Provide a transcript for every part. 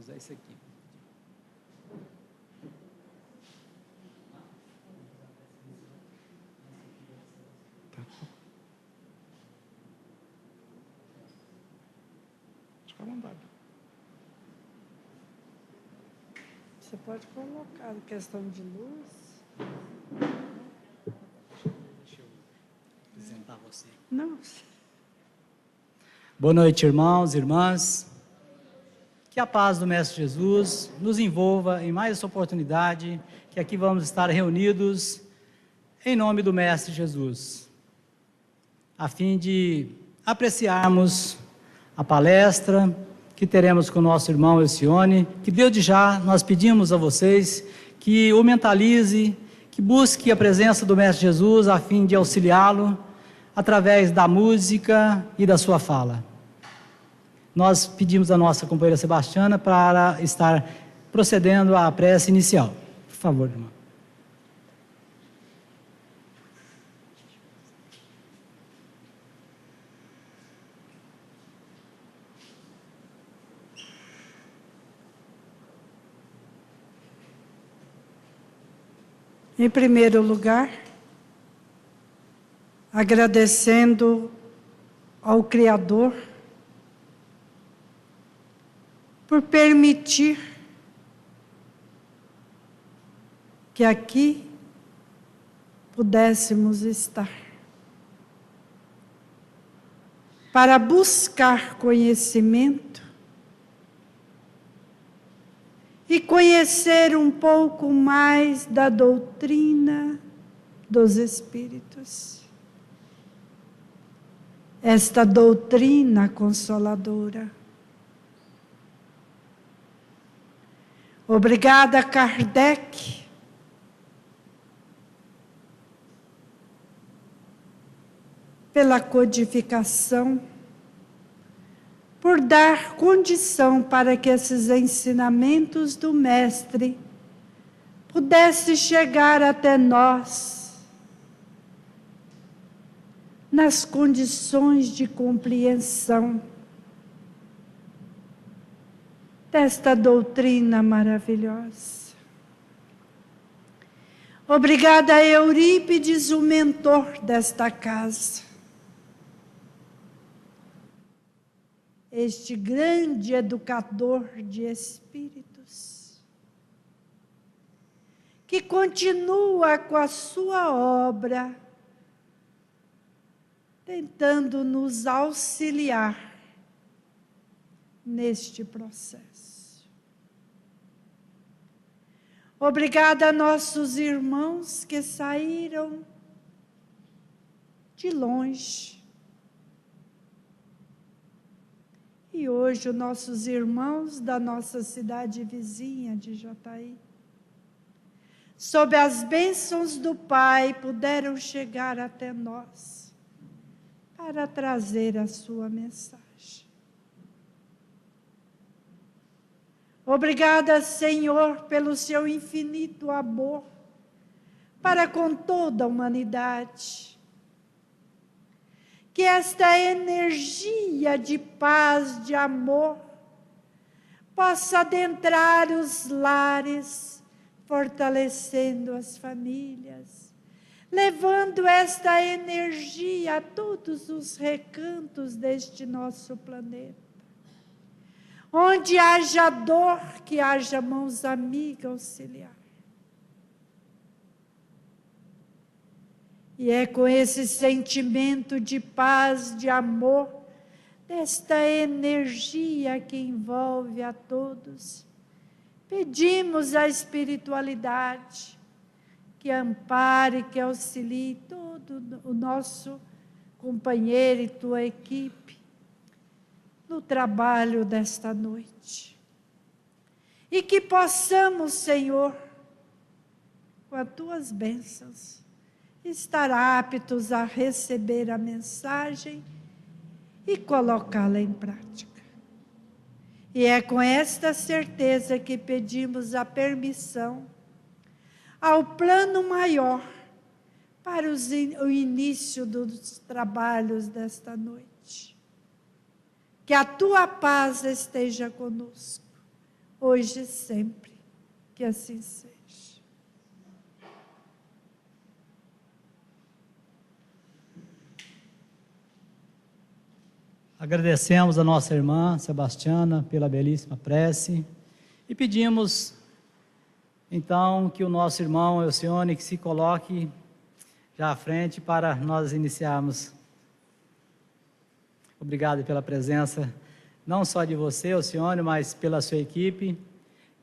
usar esse aqui. Tá. Fica à vontade. Você pode colocar questão de luz. Deixa eu apresentar você. Não. Boa noite, irmãos e irmãs. Que a paz do Mestre Jesus nos envolva em mais essa oportunidade, que aqui vamos estar reunidos em nome do Mestre Jesus, a fim de apreciarmos a palestra que teremos com o nosso irmão Elcione, que desde já nós pedimos a vocês que o mentalize, que busque a presença do Mestre Jesus a fim de auxiliá-lo através da música e da sua fala. Nós pedimos a nossa companheira Sebastiana para estar procedendo à prece inicial. Por favor, irmão. Em primeiro lugar, agradecendo ao Criador por permitir que aqui pudéssemos estar, para buscar conhecimento e conhecer um pouco mais da doutrina dos Espíritos. Esta doutrina consoladora. Obrigada, Kardec, pela codificação, por dar condição para que esses ensinamentos do Mestre pudessem chegar até nós, nas condições de compreensão desta doutrina maravilhosa. Obrigada a Eurípides, o mentor desta casa. Este grande educador de espíritos, que continua com a sua obra, tentando nos auxiliar neste processo. Obrigada a nossos irmãos que saíram de longe. E hoje os nossos irmãos da nossa cidade vizinha de Jataí, sob as bênçãos do Pai, puderam chegar até nós para trazer a sua mensagem. Obrigada, Senhor, pelo seu infinito amor para com toda a humanidade. Que esta energia de paz, de amor, possa adentrar os lares, fortalecendo as famílias, levando esta energia a todos os recantos deste nosso planeta. Onde haja dor, que haja mãos amigas auxiliar. E é com esse sentimento de paz, de amor, desta energia que envolve a todos, pedimos à espiritualidade que ampare, que auxilie todo o nosso companheiro e tua equipe no trabalho desta noite. E que possamos, Senhor, com as tuas bênçãos, estar aptos a receber a mensagem e colocá-la em prática. E é com esta certeza que pedimos a permissão ao plano maior para o início dos trabalhos desta noite. Que a tua paz esteja conosco, hoje e sempre. Que assim seja. Agradecemos a nossa irmã Sebastiana pela belíssima prece e pedimos, então, que o nosso irmão Elcione que se coloque já à frente para nós iniciarmos. Obrigado pela presença, não só de você, Elcione, mas pela sua equipe,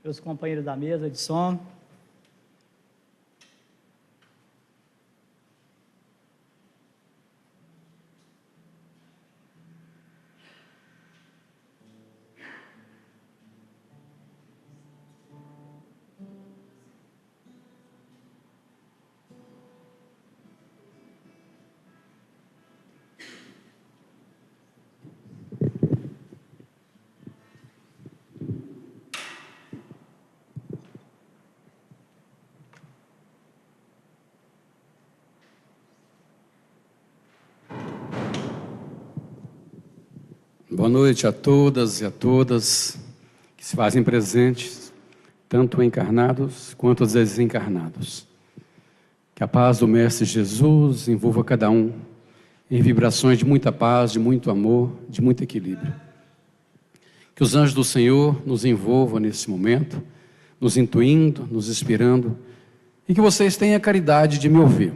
pelos companheiros da mesa de som. Boa noite a todas e a todas que se fazem presentes, tanto encarnados quanto os desencarnados. Que a paz do Mestre Jesus envolva cada um em vibrações de muita paz, de muito amor, de muito equilíbrio. Que os anjos do Senhor nos envolvam nesse momento, nos intuindo, nos inspirando, e que vocês tenham a caridade de me ouvir.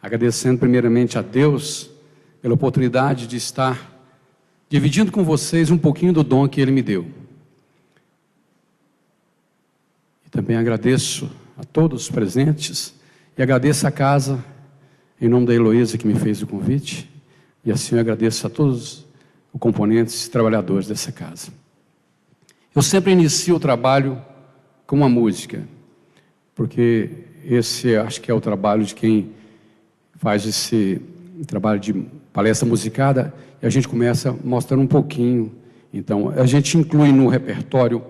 Agradecendo primeiramente a Deus pela oportunidade de estar dividindo com vocês um pouquinho do dom que Ele me deu. E também agradeço a todos os presentes e agradeço a casa, em nome da Heloísa que me fez o convite, e assim eu agradeço a todos os componentes e trabalhadores dessa casa. Eu sempre inicio o trabalho com uma música, porque esse acho que é o trabalho de quem faz esse trabalho de palestra musicada, e a gente começa mostrando um pouquinho. Então, a gente inclui no repertório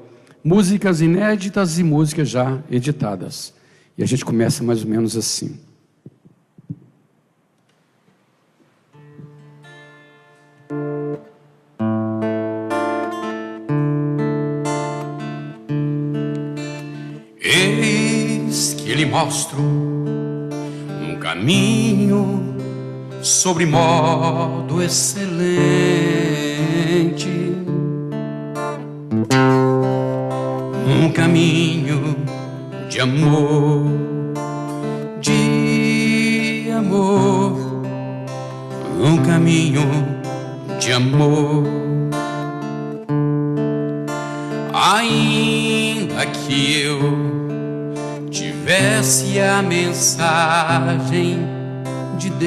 músicas inéditas e músicas já editadas. E a gente começa mais ou menos assim. Eis que lhe mostro um caminho sobre modo excelente, um caminho de amor, um caminho de amor. Ainda que eu tivesse a mensagem de Deus,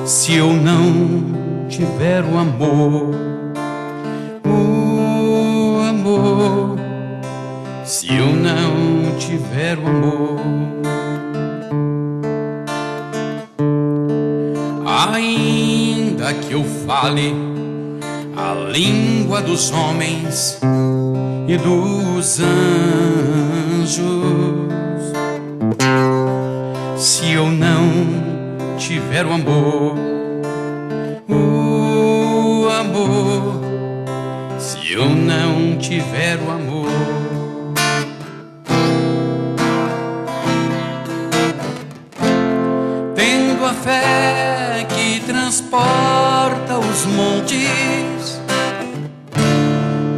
se eu não tiver o amor, se eu não tiver o amor, ainda que eu fale a língua dos homens e dos anjos, se eu não tiver o amor, se eu não tiver o amor, tendo a fé que transporta os montes,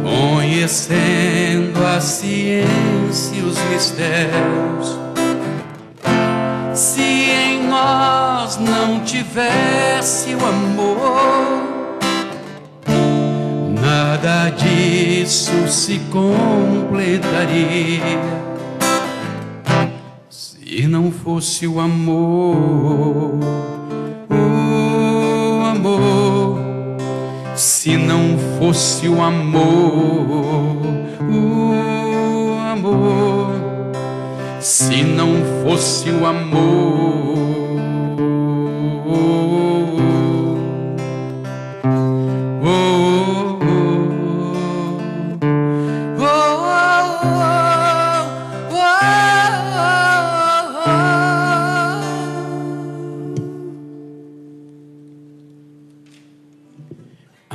conhecendo a ciência e os mistérios, se em nós não tivesse o amor, nada disso se completaria. Se não fosse o amor, se não fosse o amor, se não fosse o amor,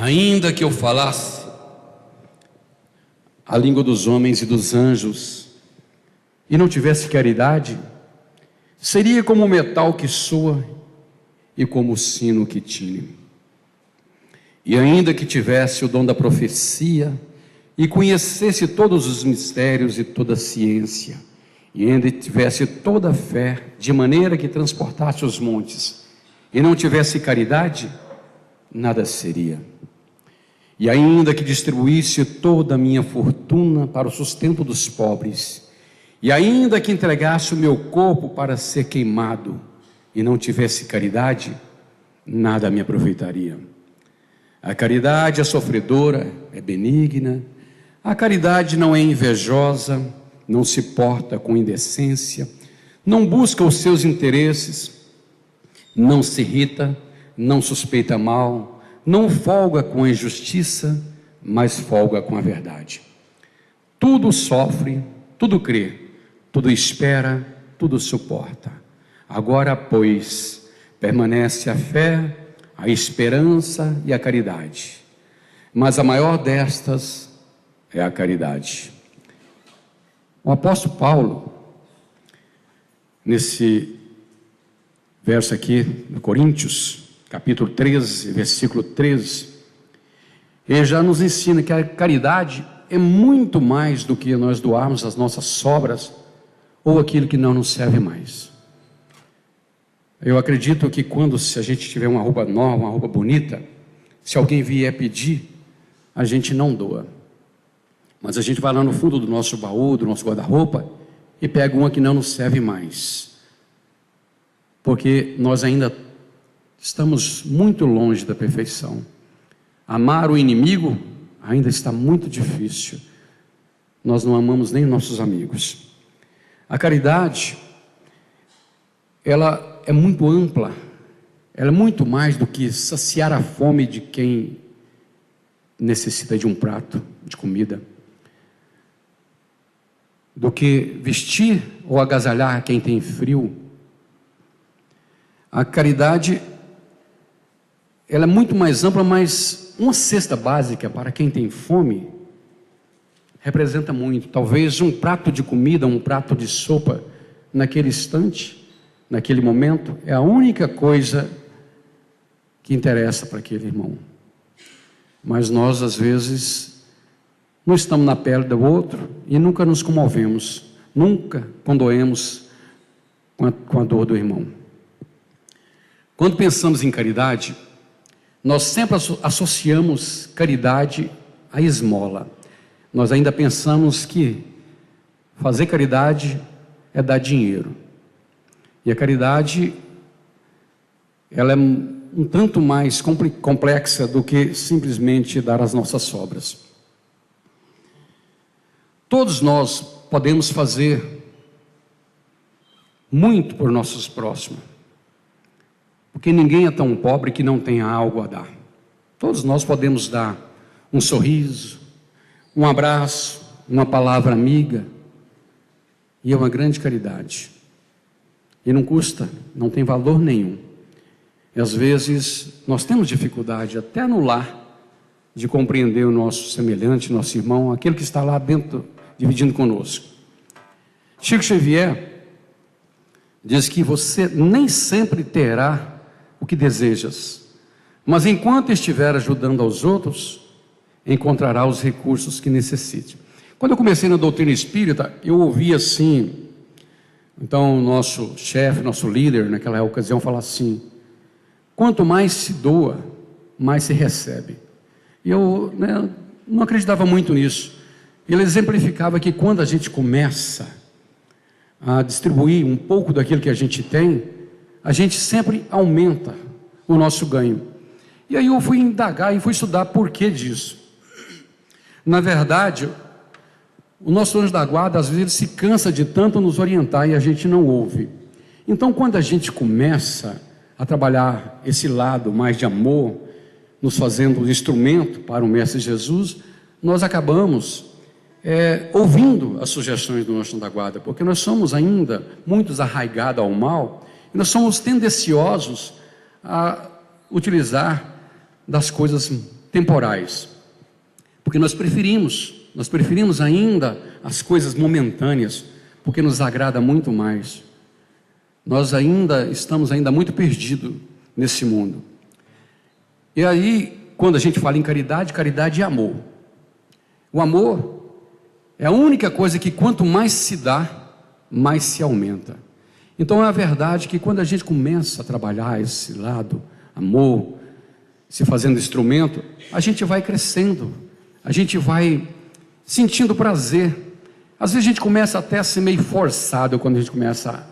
ainda que eu falasse a língua dos homens e dos anjos, e não tivesse caridade, seria como o metal que soa e como o sino que tine. E ainda que tivesse o dom da profecia, e conhecesse todos os mistérios e toda a ciência, e ainda tivesse toda a fé, de maneira que transportasse os montes, e não tivesse caridade, nada seria. E ainda que distribuísse toda a minha fortuna para o sustento dos pobres, e ainda que entregasse o meu corpo para ser queimado, e não tivesse caridade, nada me aproveitaria. A caridade é sofredora, é benigna. A caridade não é invejosa, não se porta com indecência, não busca os seus interesses, não se irrita, não suspeita mal, não folga com a injustiça, mas folga com a verdade. Tudo sofre, tudo crê, tudo espera, tudo suporta. Agora, pois, permanece a fé, a esperança e a caridade. Mas a maior destas é a caridade. O apóstolo Paulo, nesse verso aqui, no Coríntios, capítulo 13, versículo 13, ele já nos ensina que a caridade é muito mais do que nós doarmos as nossas sobras ou aquilo que não nos serve mais. Eu acredito que se a gente tiver uma roupa nova, uma roupa bonita, se alguém vier pedir, a gente não doa. Mas a gente vai lá no fundo do nosso baú, do nosso guarda-roupa, e pega uma que não nos serve mais. Porque nós ainda estamos muito longe da perfeição. Amar o inimigo ainda está muito difícil. Nós não amamos nem nossos amigos. A caridade, ela é muito ampla, ela é muito mais do que saciar a fome de quem necessita de um prato de comida, do que vestir ou agasalhar quem tem frio. A caridade, ela é muito mais ampla, mas uma cesta básica para quem tem fome representa muito. Talvez um prato de comida, um prato de sopa, naquele instante, naquele momento, é a única coisa que interessa para aquele irmão. Mas nós, às vezes, não estamos na pele do outro e nunca nos comovemos, nunca condoemos com a dor do irmão. Quando pensamos em caridade, nós sempre associamos caridade à esmola. Nós ainda pensamos que fazer caridade é dar dinheiro. E a caridade, ela é um tanto mais complexa do que simplesmente dar as nossas sobras. Todos nós podemos fazer muito por nossos próximos, porque ninguém é tão pobre que não tenha algo a dar. Todos nós podemos dar um sorriso, um abraço, uma palavra amiga, e é uma grande caridade. E não custa, não tem valor nenhum. E às vezes nós temos dificuldade até no lar de compreender o nosso semelhante, nosso irmão, aquele que está lá dentro, dividindo conosco. Chico Xavier diz que você nem sempre terá o que desejas, mas enquanto estiver ajudando aos outros, encontrará os recursos que necessite. Quando eu comecei na doutrina espírita, eu ouvi assim, então o nosso chefe, nosso líder naquela ocasião falava assim: quanto mais se doa, mais se recebe. E eu não acreditava muito nisso. Ele exemplificava que quando a gente começa a distribuir um pouco daquilo que a gente tem, a gente sempre aumenta o nosso ganho. E aí eu fui indagar e fui estudar por que disso. Na verdade, o nosso anjo da guarda, às vezes, ele se cansa de tanto nos orientar e a gente não ouve. Então, quando a gente começa a trabalhar esse lado mais de amor, nos fazendo instrumento para o Mestre Jesus, nós acabamos ouvindo as sugestões do anjo da guarda, porque nós somos ainda muitos arraigados ao mal, e nós somos tendenciosos a utilizar das coisas temporais. Porque nós preferimos ainda as coisas momentâneas, porque nos agrada muito mais. Nós estamos muito perdidos nesse mundo. E aí, quando a gente fala em caridade, caridade é amor. O amor é a única coisa que quanto mais se dá, mais se aumenta. Então é a verdade que quando a gente começa a trabalhar esse lado, amor, se fazendo instrumento, a gente vai crescendo, a gente vai sentindo prazer. Às vezes a gente começa até a ser meio forçado quando a gente começa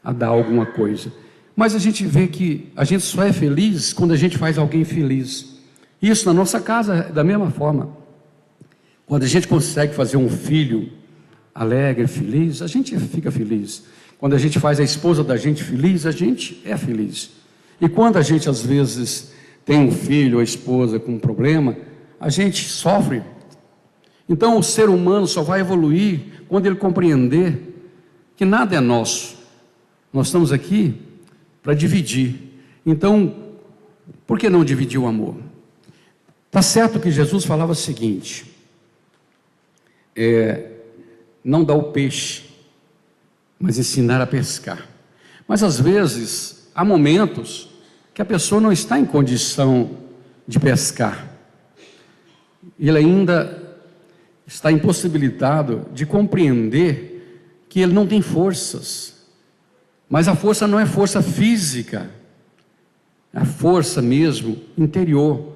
a dar alguma coisa. Mas a gente vê que a gente só é feliz quando a gente faz alguém feliz. Isso na nossa casa é da mesma forma. Quando a gente consegue fazer um filho alegre, feliz, a gente fica feliz. Quando a gente faz a esposa da gente feliz, a gente é feliz. E quando a gente às vezes tem um filho ou a esposa com um problema, a gente sofre. Então o ser humano só vai evoluir quando ele compreender que nada é nosso. Nós estamos aqui para dividir. Então, por que não dividir o amor? Está certo que Jesus falava o seguinte: não dar o peixe, mas ensinar a pescar. Mas às vezes, há momentos que a pessoa não está em condição de pescar. Ele ainda está impossibilitado de compreender que ele não tem forças. Mas a força não é força física, é a força mesmo interior.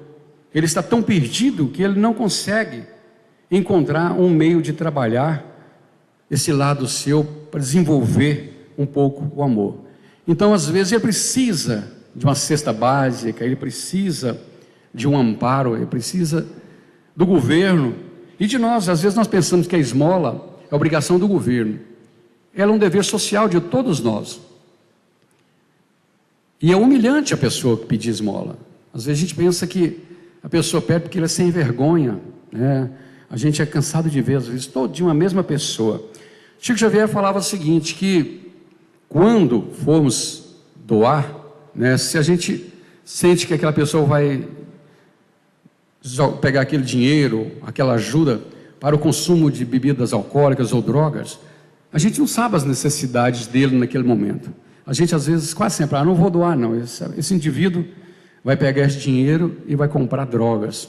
Ele está tão perdido que ele não consegue encontrar um meio de trabalhar esse lado seu para desenvolver um pouco o amor. Então, às vezes, ele precisa de uma cesta básica, ele precisa de um amparo, ele precisa do governo e de nós. Às vezes nós pensamos que a esmola é obrigação do governo. Ela é um dever social de todos nós. E é humilhante a pessoa que pedir esmola. Às vezes a gente pensa que a pessoa pede porque ela é sem vergonha, né? A gente é cansado de ver, às vezes, todinho a mesma pessoa. Chico Xavier falava o seguinte, que quando formos doar, né, se a gente sente que aquela pessoa vai pegar aquele dinheiro, aquela ajuda para o consumo de bebidas alcoólicas ou drogas, a gente não sabe as necessidades dele naquele momento. A gente às vezes quase sempre, não vou doar não, esse indivíduo vai pegar esse dinheiro e vai comprar drogas.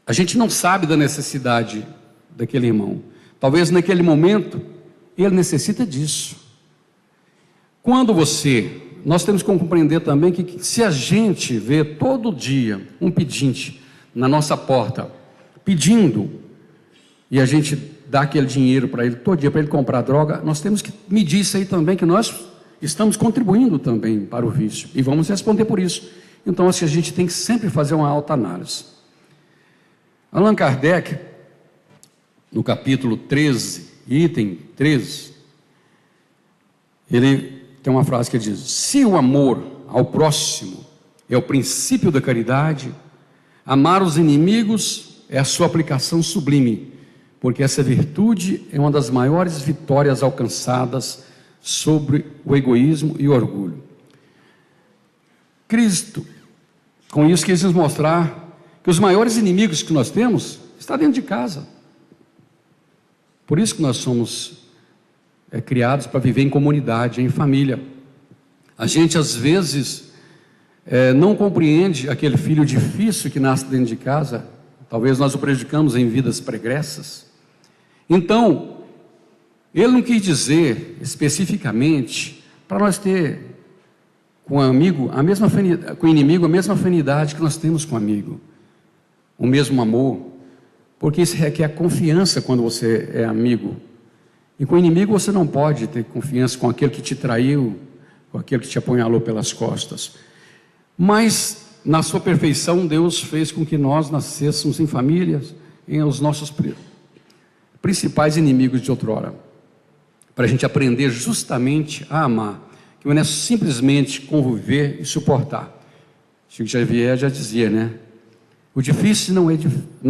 A gente não sabe da necessidade daquele irmão. Talvez naquele momento ele necessita disso. Nós temos que compreender também que se a gente vê todo dia um pedinte na nossa porta pedindo, e a gente dá aquele dinheiro para ele todo dia para ele comprar droga, nós temos que medir isso aí também, que nós estamos contribuindo também para o vício e vamos responder por isso. Então acho que a gente tem que sempre fazer uma autoanálise. Allan Kardec, no capítulo 13, item 13, ele tem uma frase que diz: se o amor ao próximo é o princípio da caridade, amar os inimigos é a sua aplicação sublime, porque essa virtude é uma das maiores vitórias alcançadas sobre o egoísmo e o orgulho. Cristo, com isso, quis nos mostrar que os maiores inimigos que nós temos estão dentro de casa. Por isso que nós somos criados para viver em comunidade, em família. A gente às vezes não compreende aquele filho difícil que nasce dentro de casa. Talvez nós o prejudicamos em vidas pregressas. Então, ele não quis dizer especificamente para nós ter com o inimigo a mesma afinidade que nós temos com o amigo, o mesmo amor, porque isso requer confiança quando você é amigo. E com o inimigo você não pode ter confiança com aquele que te traiu, com aquele que te apunhalou pelas costas. Mas, na sua perfeição, Deus fez com que nós nascêssemos em famílias, em os nossos principais inimigos de outrora, para a gente aprender justamente a amar, que não é simplesmente conviver e suportar. Chico Xavier já dizia, né? O difícil não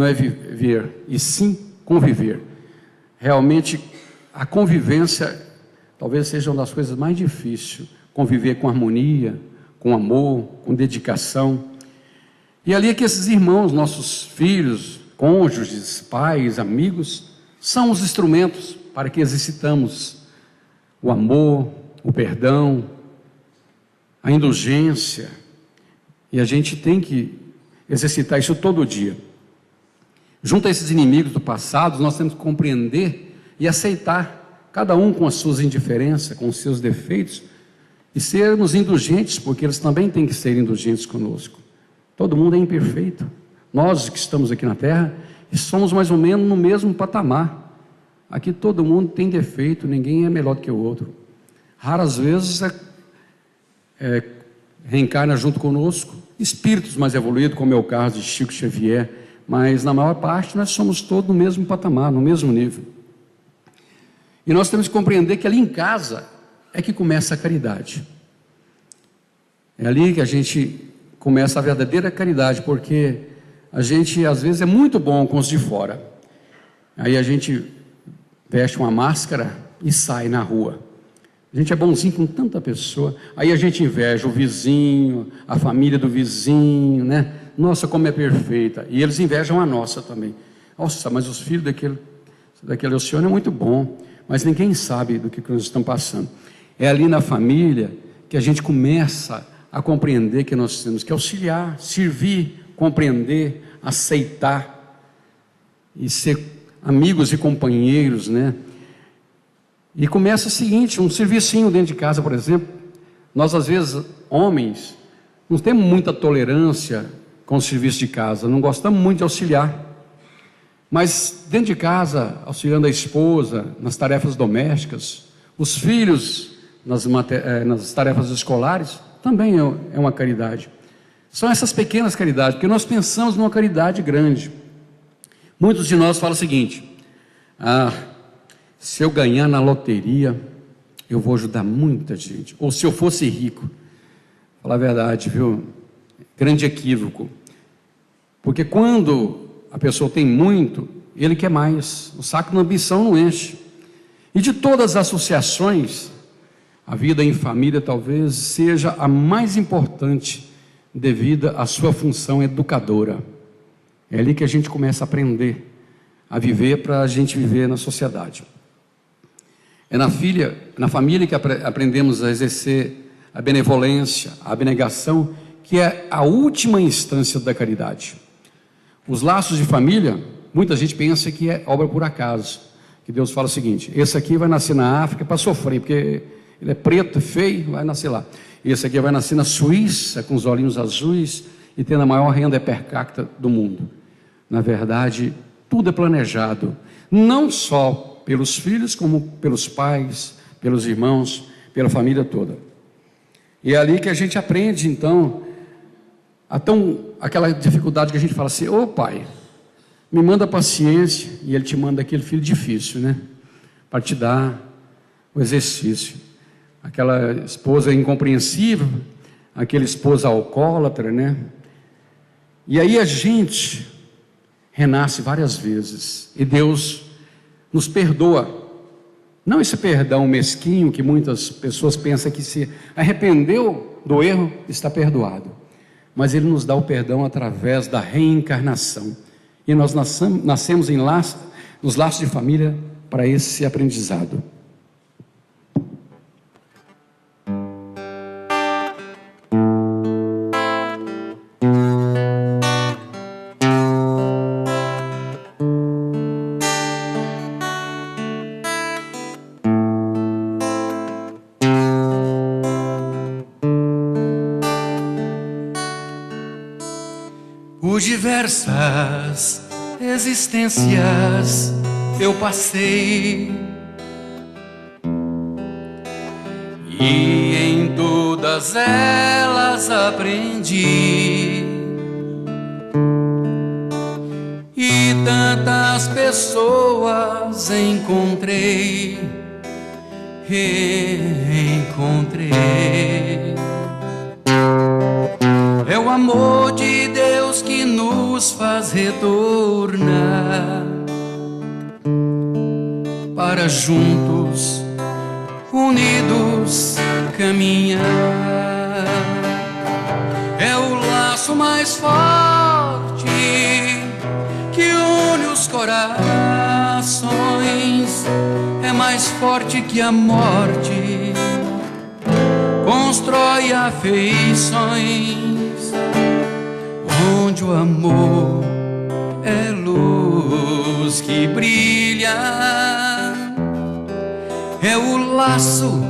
é viver, e sim conviver. Realmente, a convivência talvez seja uma das coisas mais difíceis. Conviver com harmonia, com amor, com dedicação. E ali é que esses irmãos, nossos filhos, cônjuges, pais, amigos, são os instrumentos para que exercitamos o amor, o perdão, a indulgência. E a gente tem que exercitar isso todo dia. Junto a esses inimigos do passado, nós temos que compreender e aceitar, cada um com as suas indiferenças, com os seus defeitos, e sermos indulgentes, porque eles também têm que ser indulgentes conosco. Todo mundo é imperfeito. Nós que estamos aqui na terra, somos mais ou menos no mesmo patamar. Aqui todo mundo tem defeito, ninguém é melhor do que o outro. Raras vezes reencarna junto conosco espíritos mais evoluídos, como é o caso de Chico Xavier, mas na maior parte nós somos todos no mesmo patamar, no mesmo nível. E nós temos que compreender que ali em casa é que começa a caridade. É ali que a gente começa a verdadeira caridade, porque a gente às vezes é muito bom com os de fora. Aí a gente veste uma máscara e sai na rua. A gente é bonzinho com tanta pessoa, aí a gente inveja o vizinho, a família do vizinho, né? Nossa, como é perfeita. E eles invejam a nossa também. Nossa, mas os filhos daquele Alcione é muito bom, mas ninguém sabe do que nós estamos passando. É ali na família que a gente começa a compreender que nós temos que auxiliar, servir, compreender, aceitar e ser amigos e companheiros, né? E começa o seguinte, um servicinho dentro de casa, por exemplo. Nós às vezes, homens, não temos muita tolerância com o serviço de casa, não gostamos muito de auxiliar. Mas dentro de casa, auxiliando a esposa nas tarefas domésticas, os filhos nas tarefas escolares, também é uma caridade. São essas pequenas caridades, porque nós pensamos numa caridade grande. Muitos de nós falam o seguinte: se eu ganhar na loteria, eu vou ajudar muita gente. Ou se eu fosse rico. Falar a verdade, viu? Grande equívoco. Porque quando a pessoa tem muito, ele quer mais. O saco da ambição não enche. E de todas as associações, a vida em família talvez seja a mais importante devido à sua função educadora. É ali que a gente começa a aprender a viver para a gente viver na sociedade. É na família que aprendemos a exercer a benevolência, a abnegação, que é a última instância da caridade. Os laços de família, muita gente pensa que é obra por acaso, que Deus fala o seguinte: esse aqui vai nascer na África para sofrer, porque ele é preto, feio, vai nascer lá. Esse aqui vai nascer na Suíça, com os olhinhos azuis, e tendo a maior renda per capita do mundo. Na verdade, tudo é planejado, não só pelos filhos, como pelos pais, pelos irmãos, pela família toda. E é ali que a gente aprende, então, aquela dificuldade que a gente fala assim: ô pai, me manda paciência, e ele te manda aquele filho difícil, né? Para te dar o exercício. Aquela esposa incompreensível, aquele esposo alcoólatra, né? E aí a gente renasce várias vezes, e Deus nos perdoa. Não esse perdão mesquinho que muitas pessoas pensam que se arrependeu do erro, está perdoado. Mas Ele nos dá o perdão através da reencarnação. E nós nascemos nos laços de família para esse aprendizado. Por diversas existências eu passei, e em todas elas aprendi, e tantas pessoas encontrei, reencontrei. É o amor de Deus que nos faz retornar para juntos, unidos, caminhar. É o laço laço mais forte que une os corações, é mais forte que a morte, constrói afeições, onde o amor é luz que brilha, é o laço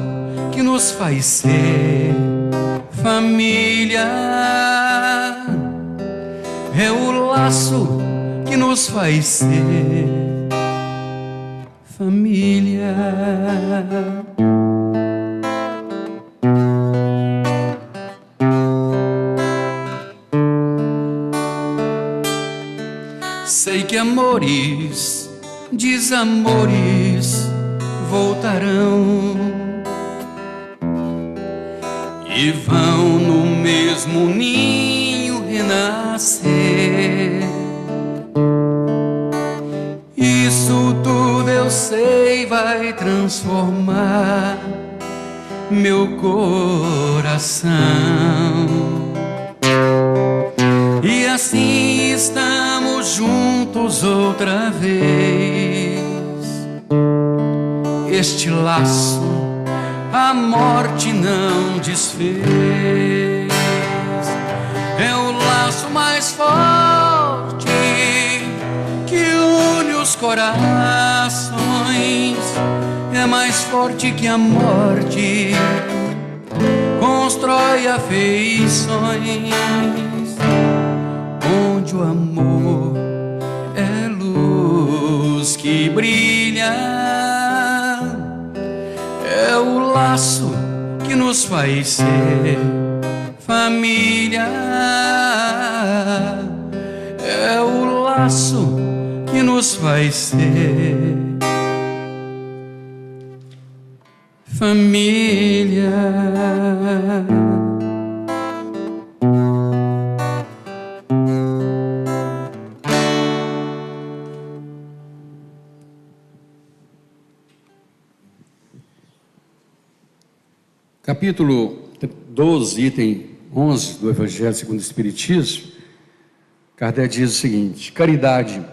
que nos faz ser família, é o laço que nos faz ser família. Sei que amores, desamores voltarão e vão no mesmo ninho renascer. Isso tudo eu sei vai transformar meu coração, e assim estamos juntos outra vez. Este laço a morte não desfez, é o laço mais forte que une os corações, é mais forte que a morte, constrói afeições, onde o amor é luz que brilha, é o laço que nos faz ser família, é o laço que nos faz ser família. Capítulo 12, item 11 do Evangelho segundo o Espiritismo, Kardec diz o seguinte: caridade,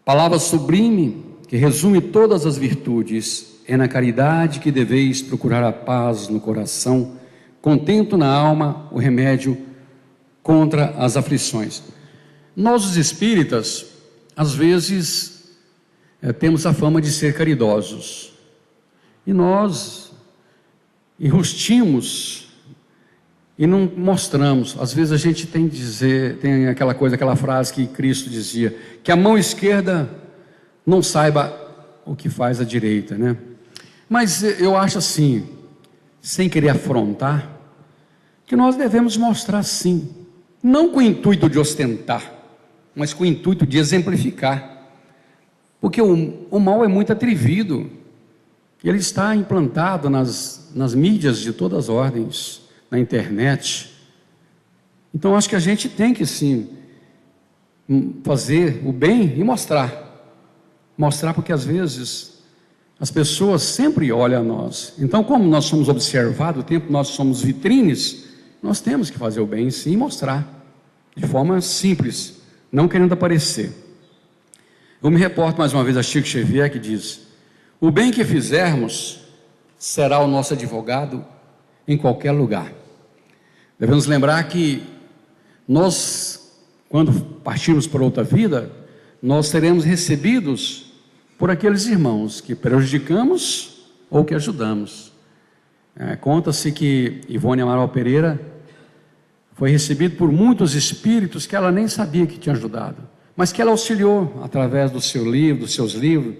palavra sublime que resume todas as virtudes, é na caridade que deveis procurar a paz no coração, contento na alma, o remédio contra as aflições. Nós, os espíritas, às vezes temos a fama de ser caridosos, e nós enrustimos e não mostramos. Às vezes a gente tem que dizer, tem aquela coisa, aquela frase que Cristo dizia, que a mão esquerda não saiba o que faz a direita, né? Mas eu acho assim, sem querer afrontar, que nós devemos mostrar sim, não com o intuito de ostentar, mas com o intuito de exemplificar, porque o mal é muito atrevido, e ele está implantado nas mídias de todas as ordens, na internet. Então acho que a gente tem que sim fazer o bem e mostrar porque às vezes as pessoas sempre olham a nós. Então, como nós somos observados o tempo, nós somos vitrines, nós temos que fazer o bem sim e mostrar de forma simples, não querendo aparecer. Eu me reporto mais uma vez a Chico Xavier, que diz: o bem que fizermos será o nosso advogado em qualquer lugar. Devemos lembrar que nós, quando partirmos para outra vida, nós seremos recebidos por aqueles irmãos que prejudicamos ou que ajudamos. Conta-se que Ivone Amaral Pereira foi recebida por muitos espíritos que ela nem sabia que tinha ajudado, mas que ela auxiliou através do seu livro, dos seus livros,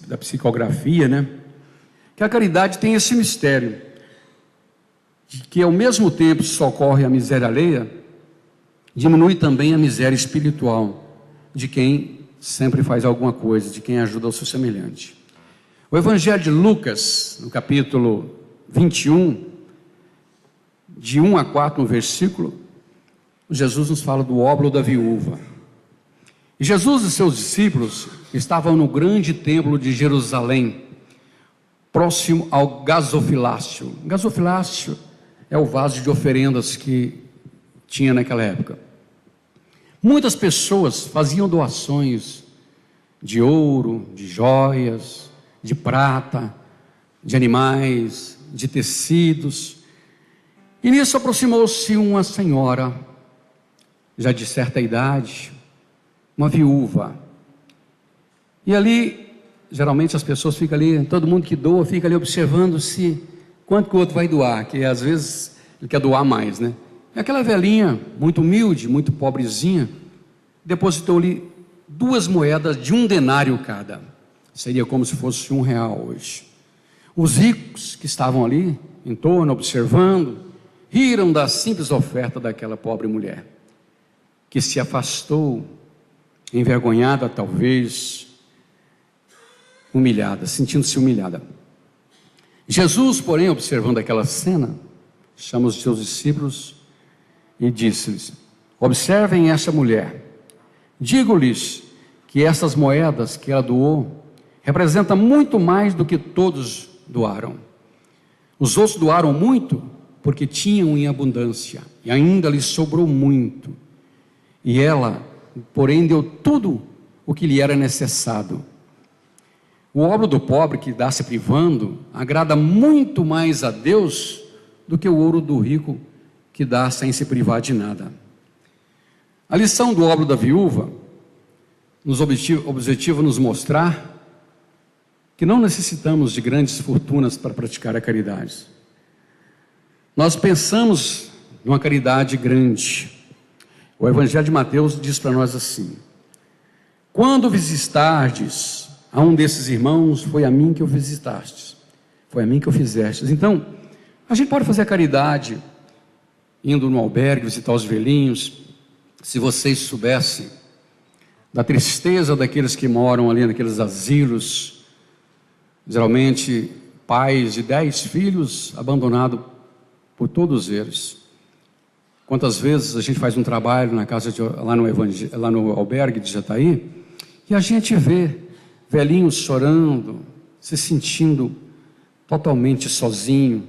da psicografia, né? Que a caridade tem esse mistério, de que ao mesmo tempo socorre a miséria alheia, diminui também a miséria espiritual de quem sempre faz alguma coisa, de quem ajuda o seu semelhante. O Evangelho de Lucas, no capítulo 21, de 1 a 4 no versículo, Jesus nos fala do óbolo da viúva. E Jesus e seus discípulos estavam no grande templo de Jerusalém, próximo ao gasofilácio. Gasofilácio é o vaso de oferendas que tinha naquela época. Muitas pessoas faziam doações de ouro, de joias, de prata, de animais, de tecidos. E nisso aproximou-se uma senhora, já de certa idade, uma viúva. E ali, geralmente as pessoas ficam ali, todo mundo que doa fica ali observando se quanto que o outro vai doar, que às vezes ele quer doar mais, né? E aquela velhinha, muito humilde, muito pobrezinha, depositou-lhe 2 moedas de 1 denário cada. Seria como se fosse R$1 hoje. Os ricos que estavam ali, em torno, observando, riram da simples oferta daquela pobre mulher, que se afastou, envergonhada talvez, humilhada, sentindo-se humilhada. Jesus, porém, observando aquela cena, chama os seus discípulos e disse-lhes: observem esta mulher. Digo-lhes que essas moedas que ela doou representam muito mais do que todos doaram. Os outros doaram muito porque tinham em abundância e ainda lhes sobrou muito. E ela, porém, deu tudo o que lhe era necessário. O ouro do pobre que dá se privando agrada muito mais a Deus do que o ouro do rico que dá sem se privar de nada. A lição do obro da viúva nos objetiva nos mostrar que não necessitamos de grandes fortunas para praticar a caridade. Nós pensamos numa caridade grande. O Evangelho de Mateus diz para nós assim: quando visitardes a um desses irmãos, foi a mim que o visitastes, foi a mim que o fizestes. Então, a gente pode fazer a caridade indo no albergue, visitar os velhinhos. Se vocês soubessem da tristeza daqueles que moram ali naqueles asilos, geralmente pais de 10 filhos abandonados por todos eles. Quantas vezes a gente faz um trabalho na casa lá no albergue de Jataí, e a gente vê velhinhos chorando, se sentindo totalmente sozinho.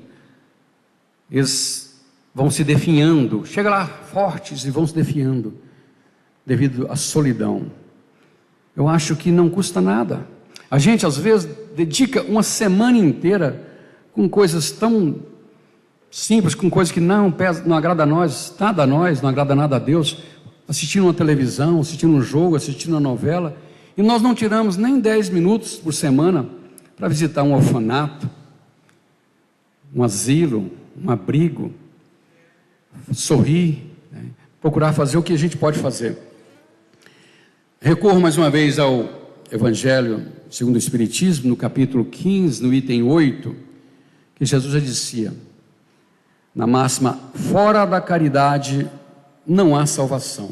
Eles vão se definhando, chega lá fortes e vão se definhando devido à solidão. Eu acho que não custa nada. A gente às vezes dedica uma semana inteira com coisas tão simples, com coisas que não agrada a nós, nada a nós, não agrada nada a Deus, assistindo uma televisão, assistindo um jogo, assistindo uma novela, e nós não tiramos nem 10 minutos por semana para visitar um orfanato, um asilo, um abrigo, sorrir, né? Procurar fazer o que a gente pode fazer. Recorro mais uma vez ao Evangelho segundo o Espiritismo, no capítulo 15, no item 8, que Jesus já dizia, na máxima: fora da caridade não há salvação.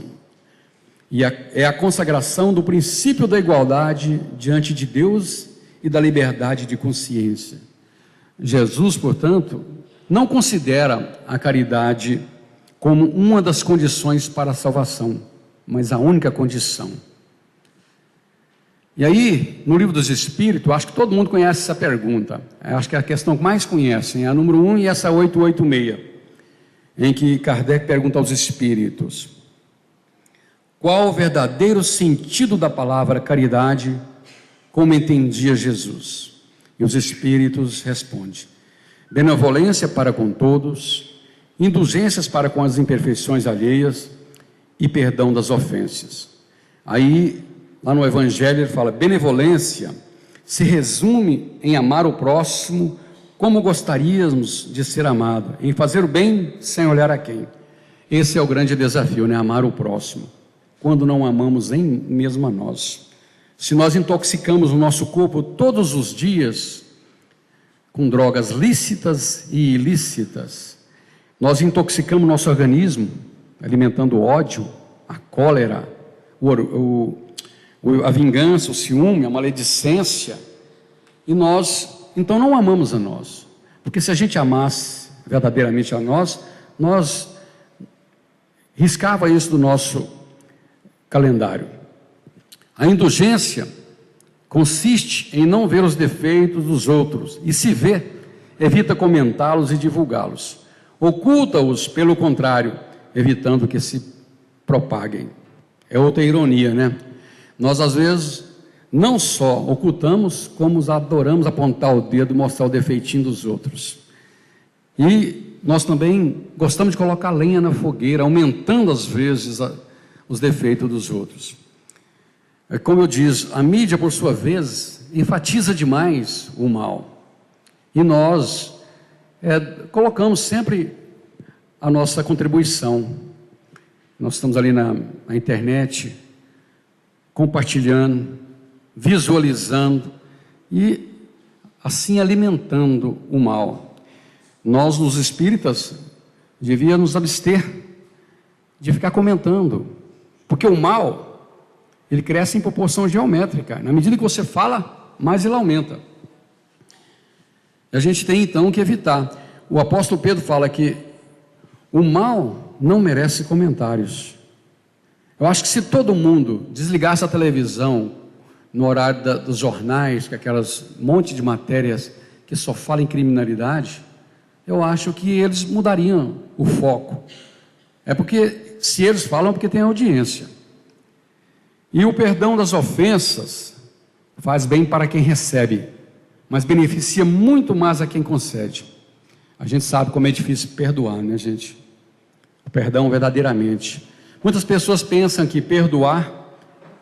E é a consagração do princípio da igualdade diante de Deus e da liberdade de consciência. Jesus, portanto, não considera a caridade como uma das condições para a salvação, mas a única condição. E aí, no Livro dos Espíritos, acho que todo mundo conhece essa pergunta. Acho que é a questão que mais conhecem, é a número 1 e essa 886, em que Kardec pergunta aos espíritos: qual o verdadeiro sentido da palavra caridade, como entendia Jesus? E os espíritos respondem: benevolência para com todos, indulgências para com as imperfeições alheias e perdão das ofensas. Aí, lá no Evangelho, ele fala: benevolência se resume em amar o próximo como gostaríamos de ser amado, em fazer o bem sem olhar a quem. Esse é o grande desafio, né? Amar o próximo, quando não amamos nem mesmo a nós. Se nós intoxicamos o nosso corpo todos os dias com drogas lícitas e ilícitas, nós intoxicamos o nosso organismo, alimentando o ódio, a cólera, a vingança, o ciúme, a maledicência, e nós, então, não amamos a nós, porque se a gente amasse verdadeiramente a nós riscava isso do nosso calendário. A indulgência consiste em não ver os defeitos dos outros, e se vê, evita comentá-los e divulgá-los. Oculta-os, pelo contrário, evitando que se propaguem. É outra ironia, né? Nós, às vezes, não só ocultamos, como adoramos apontar o dedo, mostrar o defeitinho dos outros. E nós também gostamos de colocar lenha na fogueira, aumentando, às vezes, os defeitos dos outros. Como eu disse, a mídia, por sua vez, enfatiza demais o mal. E nós colocamos sempre a nossa contribuição. Nós estamos ali na internet, compartilhando, visualizando e assim alimentando o mal. Nós, nos espíritas, devíamos nos abster de ficar comentando, porque o mal, ele cresce em proporção geométrica. Na medida que você fala, mais ele aumenta. A gente tem então que evitar. O apóstolo Pedro fala que o mal não merece comentários. Eu acho que se todo mundo desligasse a televisão no horário dos jornais, com aquelas monte de matérias que só falam em criminalidade, eu acho que eles mudariam o foco. É porque, se eles falam, é porque tem audiência. E o perdão das ofensas faz bem para quem recebe, mas beneficia muito mais a quem concede. A gente sabe como é difícil perdoar, né, gente? O perdão verdadeiramente. Muitas pessoas pensam que perdoar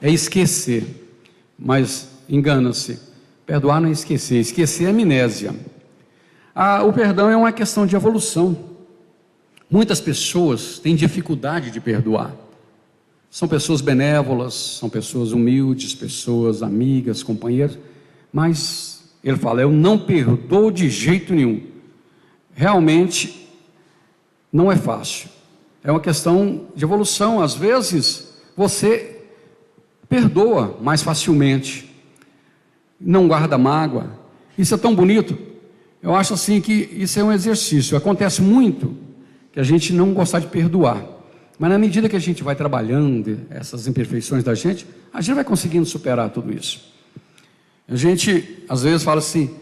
é esquecer, mas engana-se. Perdoar não é esquecer, esquecer é amnésia. O perdão é uma questão de evolução. Muitas pessoas têm dificuldade de perdoar. São pessoas benévolas, são pessoas humildes, pessoas amigas, companheiras, mas ele fala, eu não perdoo de jeito nenhum. Realmente não é fácil. É uma questão de evolução. Às vezes você perdoa mais facilmente, não guarda mágoa. Isso é tão bonito. Eu acho assim que isso é um exercício. Acontece muito que a gente não gosta de perdoar, mas na medida que a gente vai trabalhando essas imperfeições da gente, a gente vai conseguindo superar tudo isso. A gente às vezes fala assim,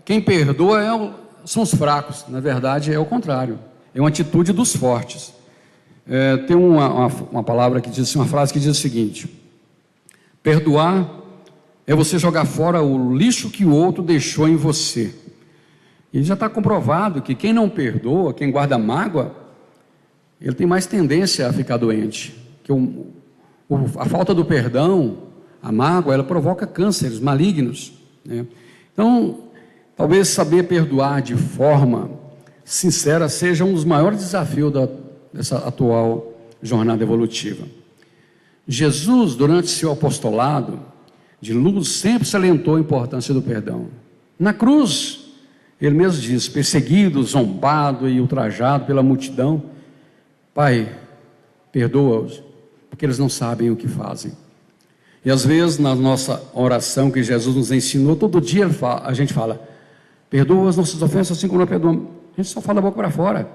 quem perdoa são os fracos. Na verdade é o contrário, é uma atitude dos fortes. Tem uma palavra que diz assim, uma frase que diz o seguinte: perdoar é você jogar fora o lixo que o outro deixou em você. E já está comprovado que quem não perdoa, quem guarda mágoa, ele tem mais tendência a ficar doente. Que a falta do perdão, a mágoa, ela provoca cânceres malignos, né? Então, talvez saber perdoar de forma sincera seja um dos maiores desafios dessa atual jornada evolutiva. Jesus, durante seu apostolado de luz, sempre salientou a importância do perdão. Na cruz, ele mesmo diz, perseguido, zombado e ultrajado pela multidão, Pai, perdoa-os, porque eles não sabem o que fazem. E às vezes, na nossa oração que Jesus nos ensinou, todo dia a gente fala, perdoa as nossas ofensas assim como nós perdoamos. A gente só fala a boca para fora.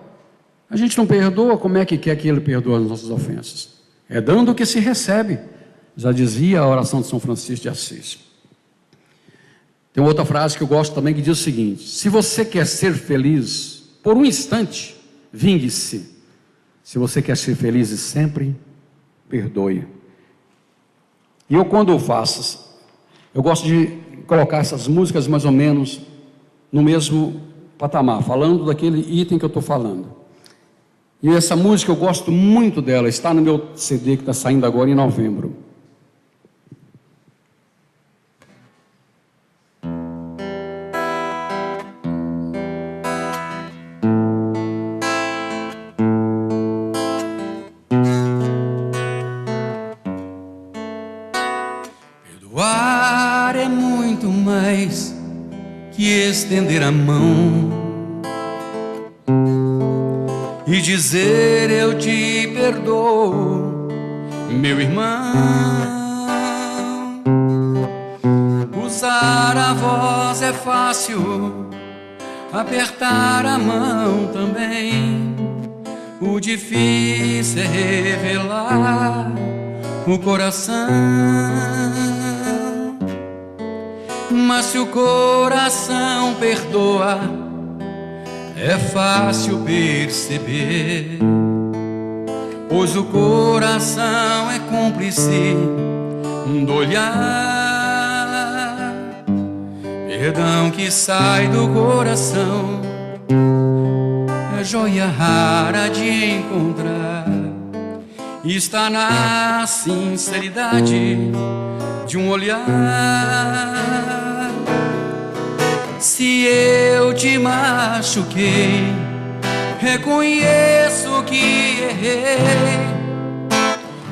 A gente não perdoa, como é que quer que Ele perdoe as nossas ofensas? É dando o que se recebe. Já dizia a oração de São Francisco de Assis. Tem outra frase que eu gosto também que diz o seguinte: se você quer ser feliz por um instante, vingue-se. Se você quer ser feliz e sempre, perdoe. E eu, quando eu faço, eu gosto de colocar essas músicas mais ou menos no mesmo patamar, falando daquele item que eu estou falando. E essa música eu gosto muito dela, está no meu CD que está saindo agora em novembro. Perdoar é muito mais que estender a mão e dizer eu te perdoo, meu irmão. Usar a voz é fácil, apertar a mão também. O difícil é revelar o coração. Mas se o coração perdoa, é fácil perceber, pois o coração é cúmplice do olhar. Perdão que sai do coração é joia rara de encontrar. Está na sinceridade de um olhar. Se eu te machuquei, reconheço que errei.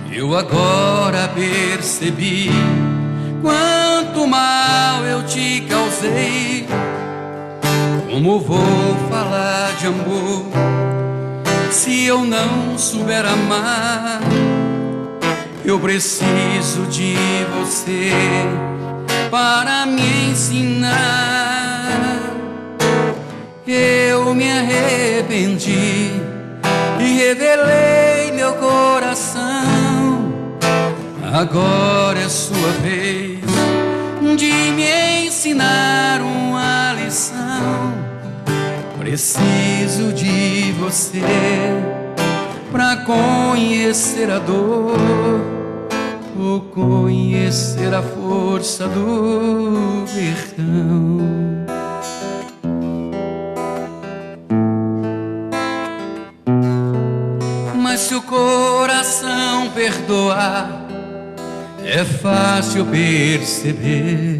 Eu agora percebi quanto mal eu te causei. Como vou falar de amor se eu não souber amar? Eu preciso de você para me ensinar. Eu me arrependi e revelei meu coração. Agora é sua vez de me ensinar uma lição. Preciso de você pra conhecer a dor, ou conhecer a força do perdão. Mas se o coração perdoar, é fácil perceber,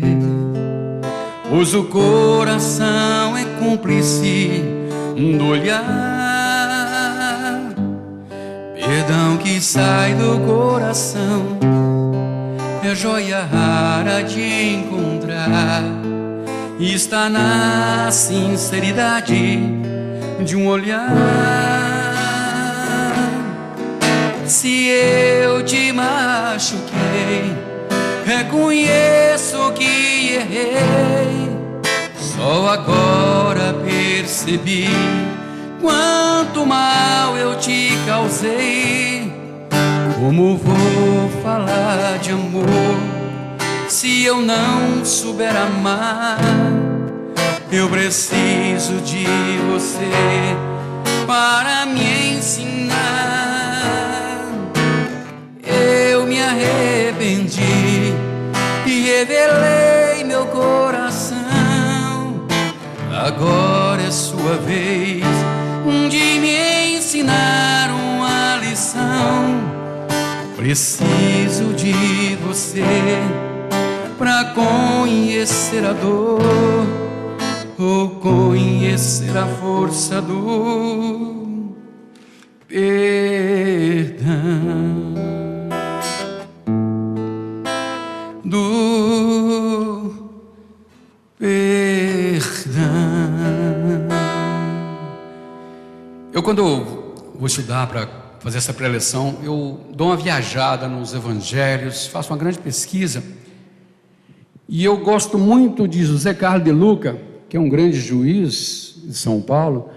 pois o coração é cúmplice do olhar. Perdão que sai do coração é joia rara de encontrar. Está na sinceridade de um olhar. Se eu te machuquei, reconheço que errei. Só agora percebi quanto mal eu te causei. Como vou falar de amor se eu não souber amar? Eu preciso de você para me ensinar. Eu me arrependi e revelei meu coração. Agora é sua vez de me ensinar uma lição. Preciso de você pra conhecer a dor, ou conhecer a força do perdão. Do perdão. Eu, quando vou estudar para fazer essa preleção, eu dou uma viajada nos evangelhos, faço uma grande pesquisa, e eu gosto muito de José Carlos de Luca, que é um grande juiz de São Paulo,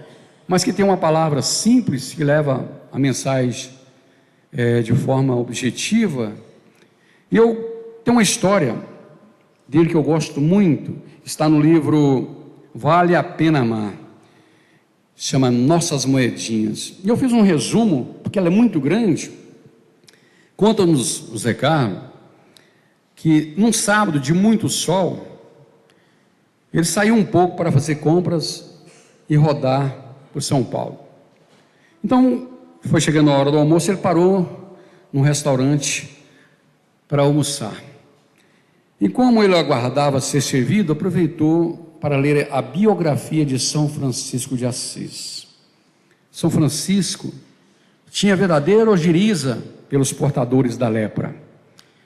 mas que tem uma palavra simples que leva a mensagem de forma objetiva. E eu tenho uma história dele que eu gosto muito, está no livro Vale a Pena Amar, chama Nossas Moedinhas. E eu fiz um resumo, porque ela é muito grande. Conta-nos o Zé Carlos que num sábado de muito sol, ele saiu um pouco para fazer compras e rodar por São Paulo. Então, foi chegando a hora do almoço, ele parou num restaurante para almoçar. E como ele aguardava ser servido, aproveitou para ler a biografia de São Francisco de Assis. São Francisco tinha verdadeira ojeriza pelos portadores da lepra.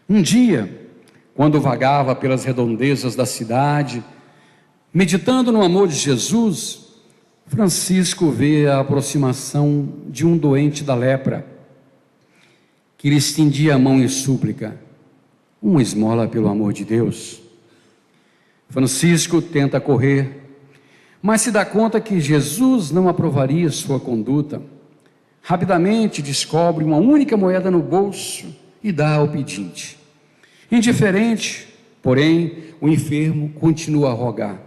Um dia, quando vagava pelas redondezas da cidade, meditando no amor de Jesus, Francisco vê a aproximação de um doente da lepra, que lhe estendia a mão em súplica: uma esmola pelo amor de Deus. Francisco tenta correr, mas se dá conta que Jesus não aprovaria sua conduta. Rapidamente descobre uma única moeda no bolso e dá ao pedinte. Indiferente, porém, o enfermo continua a rogar: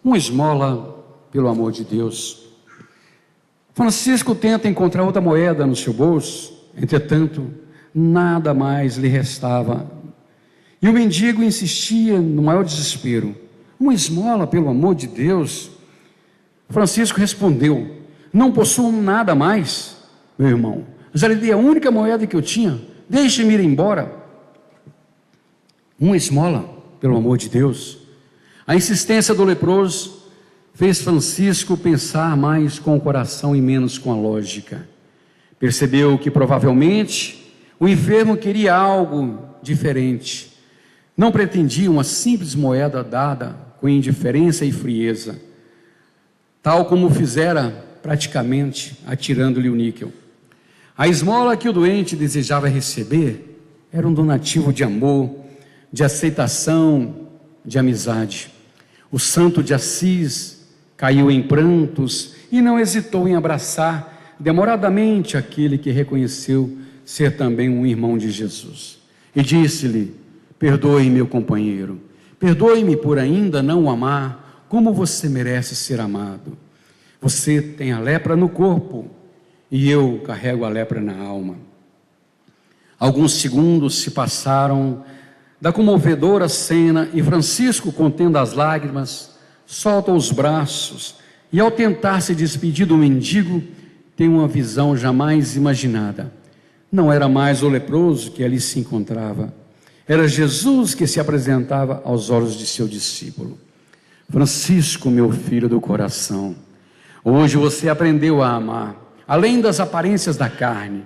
uma esmola pelo amor de Deus. Francisco tenta encontrar outra moeda no seu bolso, entretanto, nada mais lhe restava. E o mendigo insistia no maior desespero: uma esmola, pelo amor de Deus. Francisco respondeu: não possuo nada mais, meu irmão. Já lhe dei a única moeda que eu tinha. Deixe-me ir embora. Uma esmola, pelo amor de Deus. A insistência do leproso fez Francisco pensar mais com o coração e menos com a lógica. Percebeu que provavelmente o enfermo queria algo diferente. Não pretendia uma simples moeda dada com indiferença e frieza, tal como fizera praticamente atirando-lhe o níquel. A esmola que o doente desejava receber era um donativo de amor, de aceitação, de amizade. O santo de Assis caiu em prantos e não hesitou em abraçar demoradamente aquele que reconheceu ser também um irmão de Jesus. E disse-lhe: perdoe, meu companheiro, perdoe-me por ainda não o amar como você merece ser amado. Você tem a lepra no corpo e eu carrego a lepra na alma. Alguns segundos se passaram da comovedora cena e Francisco, contendo as lágrimas, solta os braços e, ao tentar se despedir do mendigo, tem uma visão jamais imaginada. Não era mais o leproso que ali se encontrava, era Jesus que se apresentava aos olhos de seu discípulo. Francisco, meu filho do coração, hoje você aprendeu a amar, além das aparências da carne.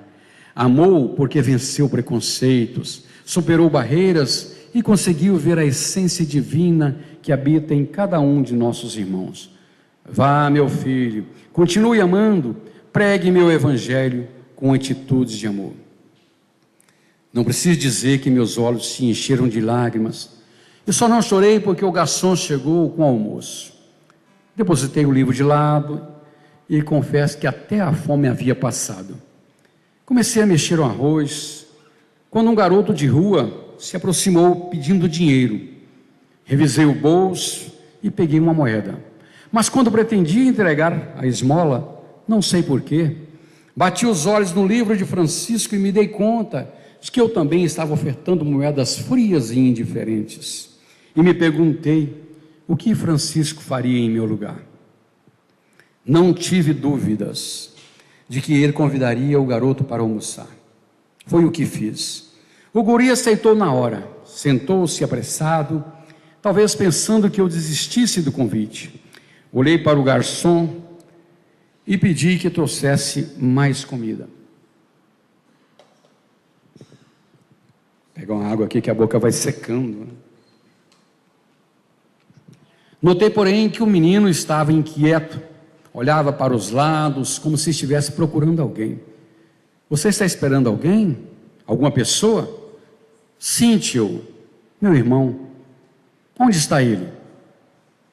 Amou porque venceu preconceitos, superou barreiras e conseguiu ver a essência divina que habita em cada um de nossos irmãos. Vá, meu filho, continue amando, pregue meu evangelho com atitudes de amor. Não preciso dizer que meus olhos se encheram de lágrimas. Eu só não chorei porque o garçom chegou com o almoço. Depositei o livro de lado e confesso que até a fome havia passado. Comecei a mexer o arroz, quando um garoto de rua se aproximou pedindo dinheiro. Revisei o bolso e peguei uma moeda. Mas quando pretendia entregar a esmola, não sei porquê, bati os olhos no livro de Francisco e me dei conta de que eu também estava ofertando moedas frias e indiferentes. E me perguntei o que Francisco faria em meu lugar. Não tive dúvidas de que ele convidaria o garoto para almoçar. Foi o que fiz. O guri aceitou na hora, sentou-se apressado, talvez pensando que eu desistisse do convite. Olhei para o garçom e pedi que trouxesse mais comida. Pegar uma água aqui que a boca vai secando, né? Notei, porém, que o menino estava inquieto, olhava para os lados como se estivesse procurando alguém. Você está esperando alguém? Alguma pessoa? Sim, tio, meu irmão. Onde está ele?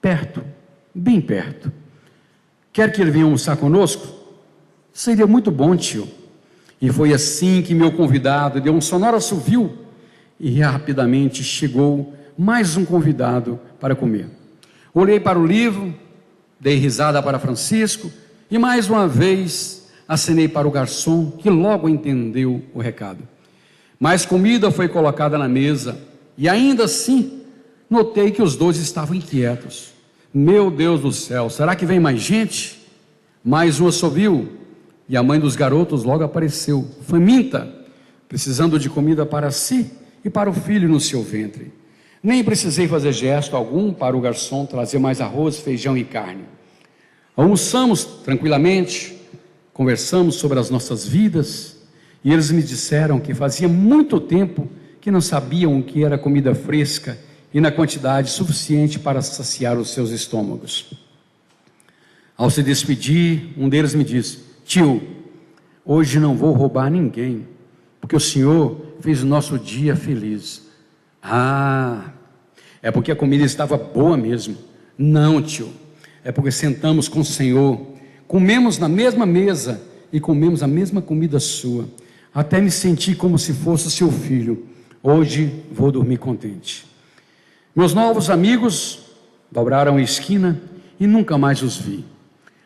Perto, bem perto. Quer que ele venha almoçar conosco? Seria muito bom, tio. E foi assim que meu convidado deu um sonoro assovio e rapidamente chegou mais um convidado para comer. Olhei para o livro, dei risada para Francisco e mais uma vez acenei para o garçom, que logo entendeu o recado. Mais comida foi colocada na mesa e ainda assim notei que os dois estavam inquietos. Meu Deus do céu, será que vem mais gente? Mais um assovio e a mãe dos garotos logo apareceu, faminta, precisando de comida para si e para o filho no seu ventre. Nem precisei fazer gesto algum para o garçom trazer mais arroz, feijão e carne. Almoçamos tranquilamente, conversamos sobre as nossas vidas e eles me disseram que fazia muito tempo que não sabiam o que era comida fresca e na quantidade suficiente para saciar os seus estômagos. Ao se despedir, um deles me disse: tio, hoje não vou roubar ninguém, porque o senhor fez o nosso dia feliz. Ah, é porque a comida estava boa mesmo. Não, tio, é porque sentamos com o Senhor, comemos na mesma mesa e comemos a mesma comida sua. Até me senti como se fosse seu filho. Hoje vou dormir contente. Meus novos amigos dobraram a esquina e nunca mais os vi.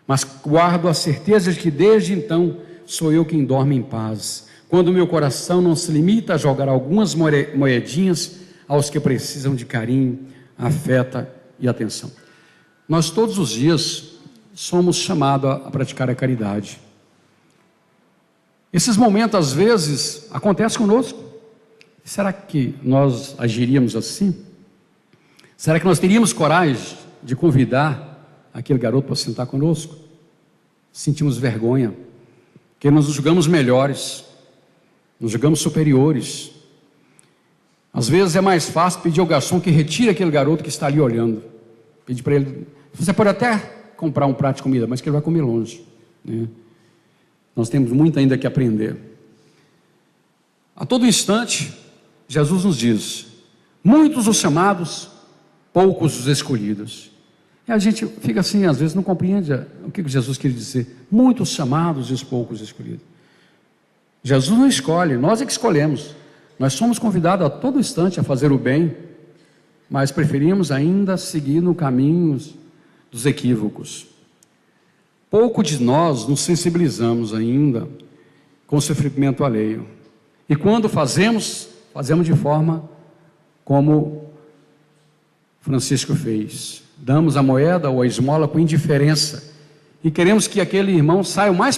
mas guardo a certeza de que desde então sou eu quem dorme em paz, quando meu coração não se limita a jogar algumas moedinhas aos que precisam de carinho, afeto e atenção. Nós todos os dias somos chamados a praticar a caridade. Esses momentos às vezes acontecem conosco. Será que nós agiríamos assim? Será que nós teríamos coragem de convidar aquele garoto para sentar conosco? Sentimos vergonha, porque nós nos julgamos melhores, nos julgamos superiores. Às vezes é mais fácil pedir ao garçom que retire aquele garoto que está ali olhando. Pedir para ele, você pode até comprar um prato de comida, mas que ele vai comer longe, né? Nós temos muito ainda que aprender. A todo instante, Jesus nos diz: muitos os chamados, poucos os escolhidos. E a gente fica assim, às vezes não compreende o que Jesus quer dizer. Muitos chamados e os poucos escolhidos. Jesus não escolhe, nós é que escolhemos. Nós somos convidados a todo instante a fazer o bem, mas preferimos ainda seguir no caminho dos equívocos. Pouco de nós nos sensibilizamos ainda com o sofrimento alheio. E quando fazemos de forma como Francisco fez. Damos a moeda ou a esmola com indiferença e queremos que aquele irmão saia o mais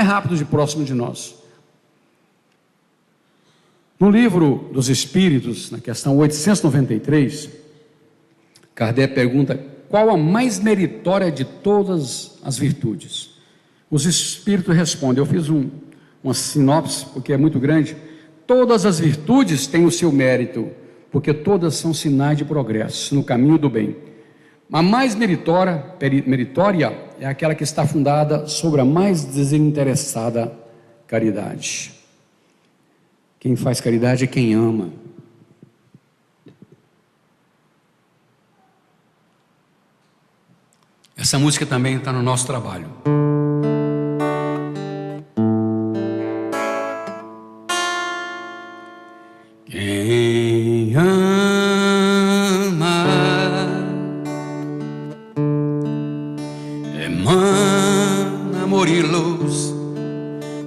rápido de próximo de nós. No livro dos Espíritos, na questão 893, Kardec pergunta: qual a mais meritória de todas as virtudes? Os Espíritos respondem, eu fiz uma sinopse, porque é muito grande. Todas as virtudes têm o seu mérito, porque todas são sinais de progresso no caminho do bem. A mais meritória é aquela que está fundada sobre a mais desinteressada caridade. Quem faz caridade é quem ama. Essa música também está no nosso trabalho. Quem ama emana amor e luz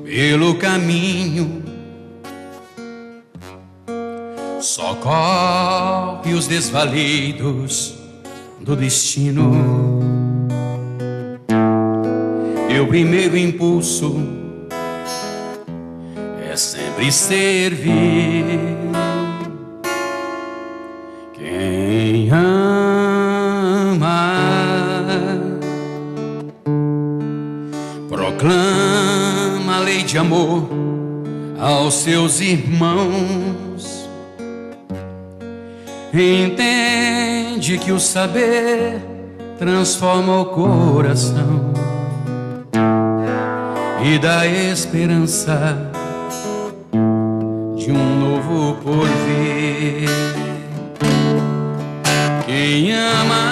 pelo caminho, socorre os desvalidos do destino. E o primeiro impulso é sempre servir. Quem ama proclama a lei de amor aos seus irmãos. Entende que o saber transforma o coração e dá esperança de um novo porvir. Quem ama,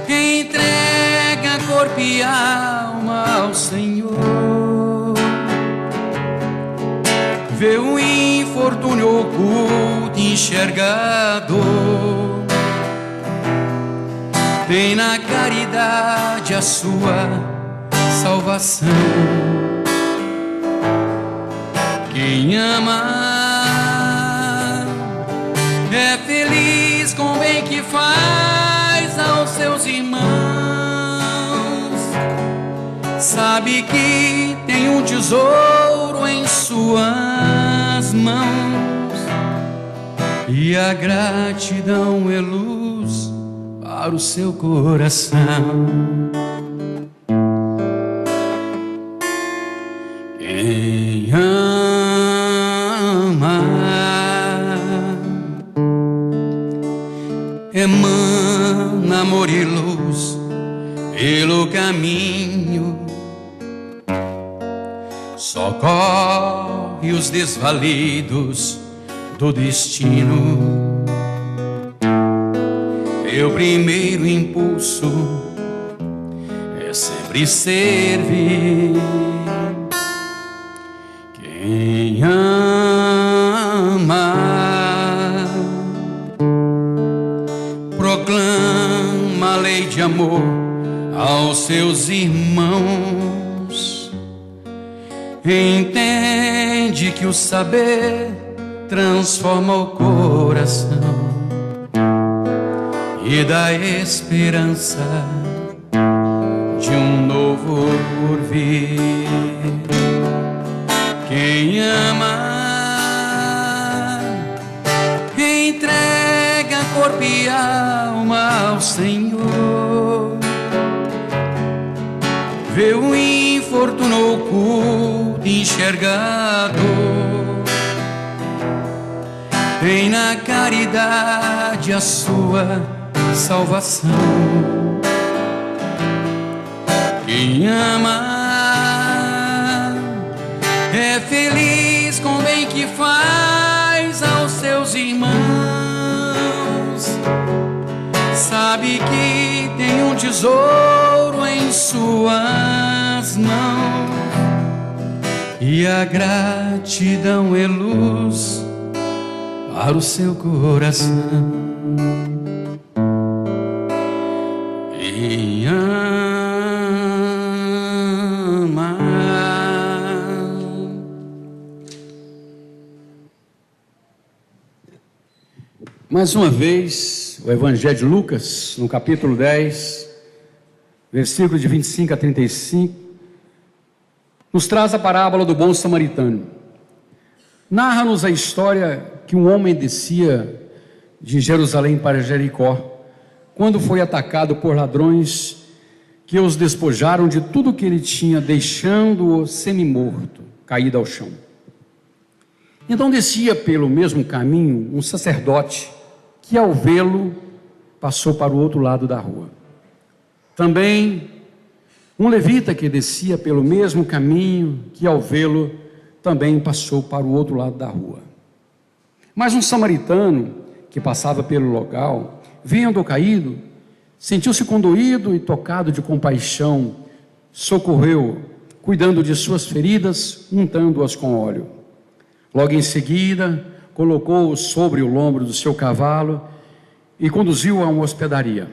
quem entrega corpo e alma ao Senhor, vê o infortúnio oculto e enxergador. Tem na caridade a sua salvação. Quem ama é feliz com o bem que faz aos seus irmãos. Sabe que tem um tesouro em suas mãos, e a gratidão é luz para o seu coração. Quem ama emana amor e luz pelo caminho, socorre os desvalidos do destino. Meu primeiro impulso é sempre servir. Quem ama proclama a lei de amor entende que o saber transforma o coração e dá esperança de um novo porvir. Quem ama entrega corpo e alma ao Senhor, vê o infortúnio oculto enxergado, tem na caridade a sua salvação. Quem ama é feliz com o bem que faz aos seus irmãos, sabe que tem um tesouro em suas mãos, e a gratidão é luz para o seu coração. Quem ama. Mais uma vez, o Evangelho de Lucas, no capítulo 10, versículo de 25 a 35, nos traz a parábola do bom samaritano. Narra-nos a história que um homem descia de Jerusalém para Jericó, quando foi atacado por ladrões que os despojaram de tudo que ele tinha, deixando-o semi-morto, caído ao chão. Então descia pelo mesmo caminho um sacerdote, que ao vê-lo passou para o outro lado da rua. Também um levita que descia pelo mesmo caminho, que ao vê-lo também passou para o outro lado da rua. Mas um samaritano que passava pelo local, vendo-o caído, sentiu-se condoído e tocado de compaixão, socorreu-o, cuidando de suas feridas, untando-as com óleo. Logo em seguida, colocou-o sobre o lombo do seu cavalo e conduziu-o a uma hospedaria.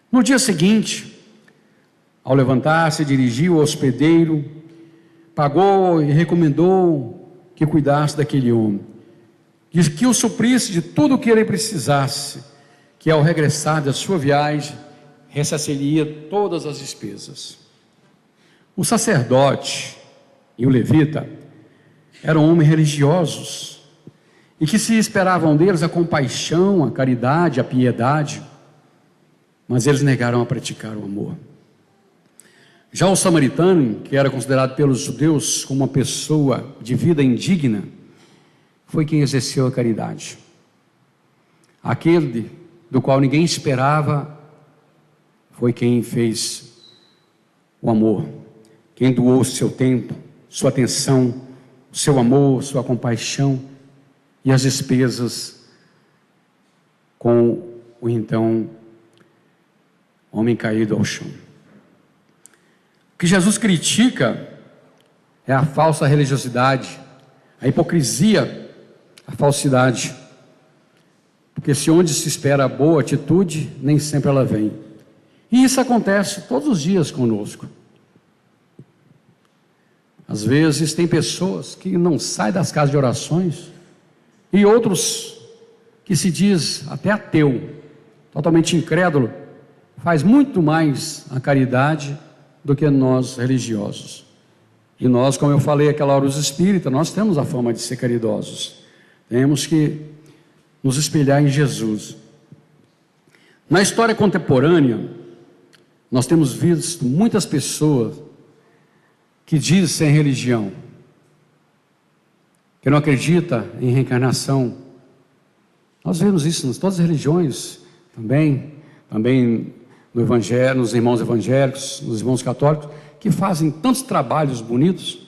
No dia seguinte, ao levantar-se, dirigiu ao hospedeiro, pagou e recomendou que cuidasse daquele homem, que o suprisse de tudo o que ele precisasse, que ao regressar da sua viagem, ressarciria todas as despesas. O sacerdote e o levita eram homens religiosos, e que se esperavam deles a compaixão, a caridade, a piedade, mas eles negaram a praticar o amor. Já o samaritano, que era considerado pelos judeus como uma pessoa de vida indigna, foi quem exerceu a caridade. Aquele do qual ninguém esperava, foi quem fez o amor, quem doou seu tempo, sua atenção, seu amor, sua compaixão e as despesas com o então homem caído ao chão. O que Jesus critica é a falsa religiosidade, a hipocrisia, a falsidade. Porque se onde se espera a boa atitude, nem sempre ela vem. E isso acontece todos os dias conosco. Às vezes tem pessoas que não saem das casas de orações, e outros que se diz até ateu, totalmente incrédulo, faz muito mais a caridade do que nós religiosos. E nós, como eu falei aquela hora, os espíritas, nós temos a fama de ser caridosos. Temos que nos espelhar em Jesus. Na história contemporânea, nós temos visto muitas pessoas que dizem sem religião, que não acredita em reencarnação. Nós vemos isso em todas as religiões, também no Evangelho, nos irmãos evangélicos, nos irmãos católicos, que fazem tantos trabalhos bonitos,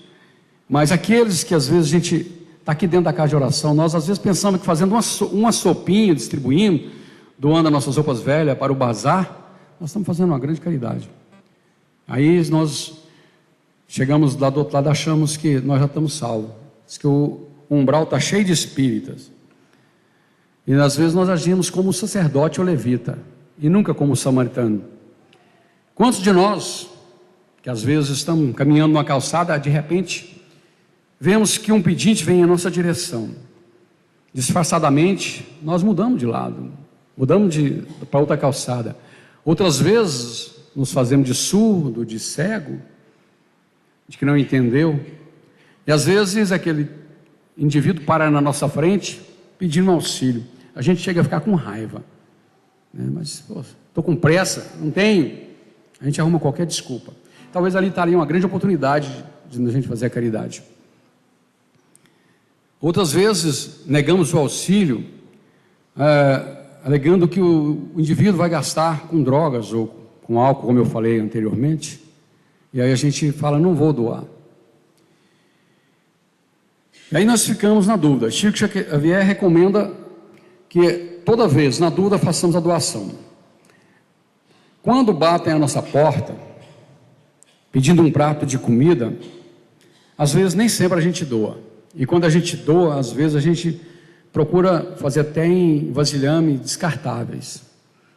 mas aqueles que às vezes a gente está aqui dentro da casa de oração, nós às vezes pensamos que fazendo uma sopinha, distribuindo, doando as nossas roupas velhas para o bazar, nós estamos fazendo uma grande caridade. Aí nós chegamos lá do outro lado, achamos que nós já estamos salvos. Diz que o umbral está cheio de espíritas. E às vezes nós agimos como o sacerdote ou levita, e nunca como o samaritano. Quantos de nós que às vezes estamos caminhando numa calçada, de repente, vemos que um pedinte vem em nossa direção. Disfarçadamente, nós mudamos de lado, mudamos para outra calçada. Outras vezes, nos fazemos de surdo, de cego, de que não entendeu. E às vezes, aquele indivíduo para na nossa frente, pedindo auxílio. A gente chega a ficar com raiva, né? Mas, estou com pressa, não tenho. A gente arruma qualquer desculpa. Talvez ali estaria uma grande oportunidade de a gente fazer a caridade. Outras vezes, negamos o auxílio, alegando que o indivíduo vai gastar com drogas ou com álcool, como eu falei anteriormente. E aí a gente fala, não vou doar. E aí nós ficamos na dúvida. Chico Xavier recomenda que toda vez, na dúvida, façamos a doação. Quando batem a nossa porta, pedindo um prato de comida, às vezes nem sempre a gente doa. E quando a gente doa, às vezes a gente procura fazer até em vasilhame descartáveis.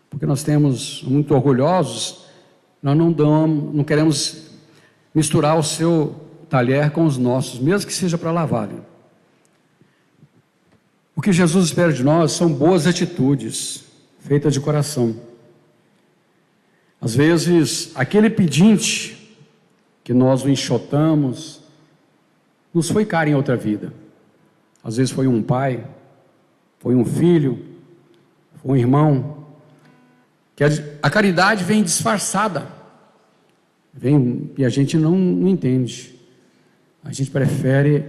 Porque nós temos, muito orgulhosos, nós não damos, não queremos misturar o seu talher com os nossos, mesmo que seja para lavarem. O que Jesus espera de nós são boas atitudes, feitas de coração. Às vezes, aquele pedinte que nós o enxotamos, nos foi caro em outra vida. Às vezes foi um pai, foi um filho, foi um irmão. Que a caridade vem disfarçada, e a gente não entende. A gente prefere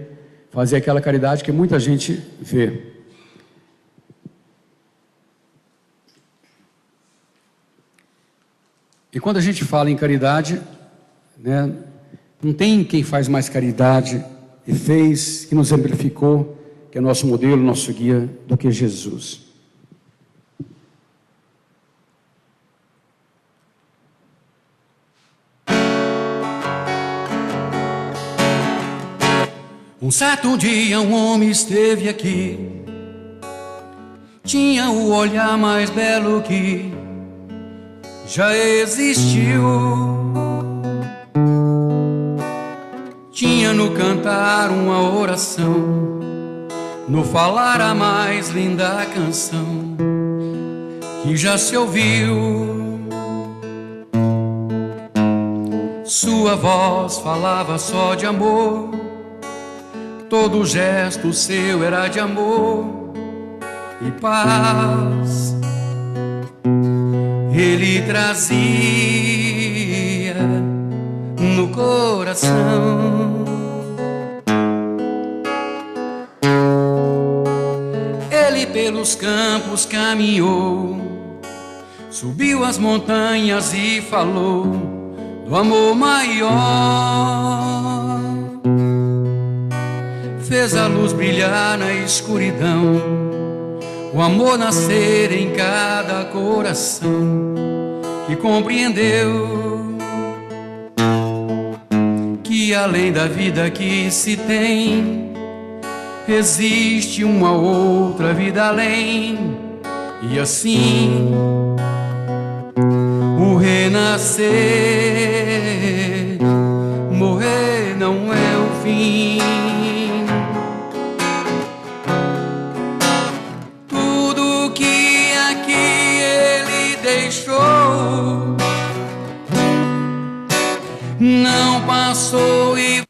fazer aquela caridade que muita gente vê. E quando a gente fala em caridade, né, não tem quem faz mais caridade e fez, que nos exemplificou, que é nosso modelo, nosso guia, do que Jesus. Um certo dia um homem esteve aqui, tinha o olhar mais belo que já existiu. Tinha no cantar uma oração, no falar a mais linda canção que já se ouviu. Sua voz falava só de amor, todo gesto seu era de amor e paz. Ele trazia no coração. Ele pelos campos caminhou, subiu as montanhas e falou do amor maior. Fez a luz brilhar na escuridão, o amor nascer em cada coração que compreendeu que além da vida que se tem, existe uma outra vida além. E assim o renascer, morrer não é o fim. Tudo que aqui ele deixou não passou e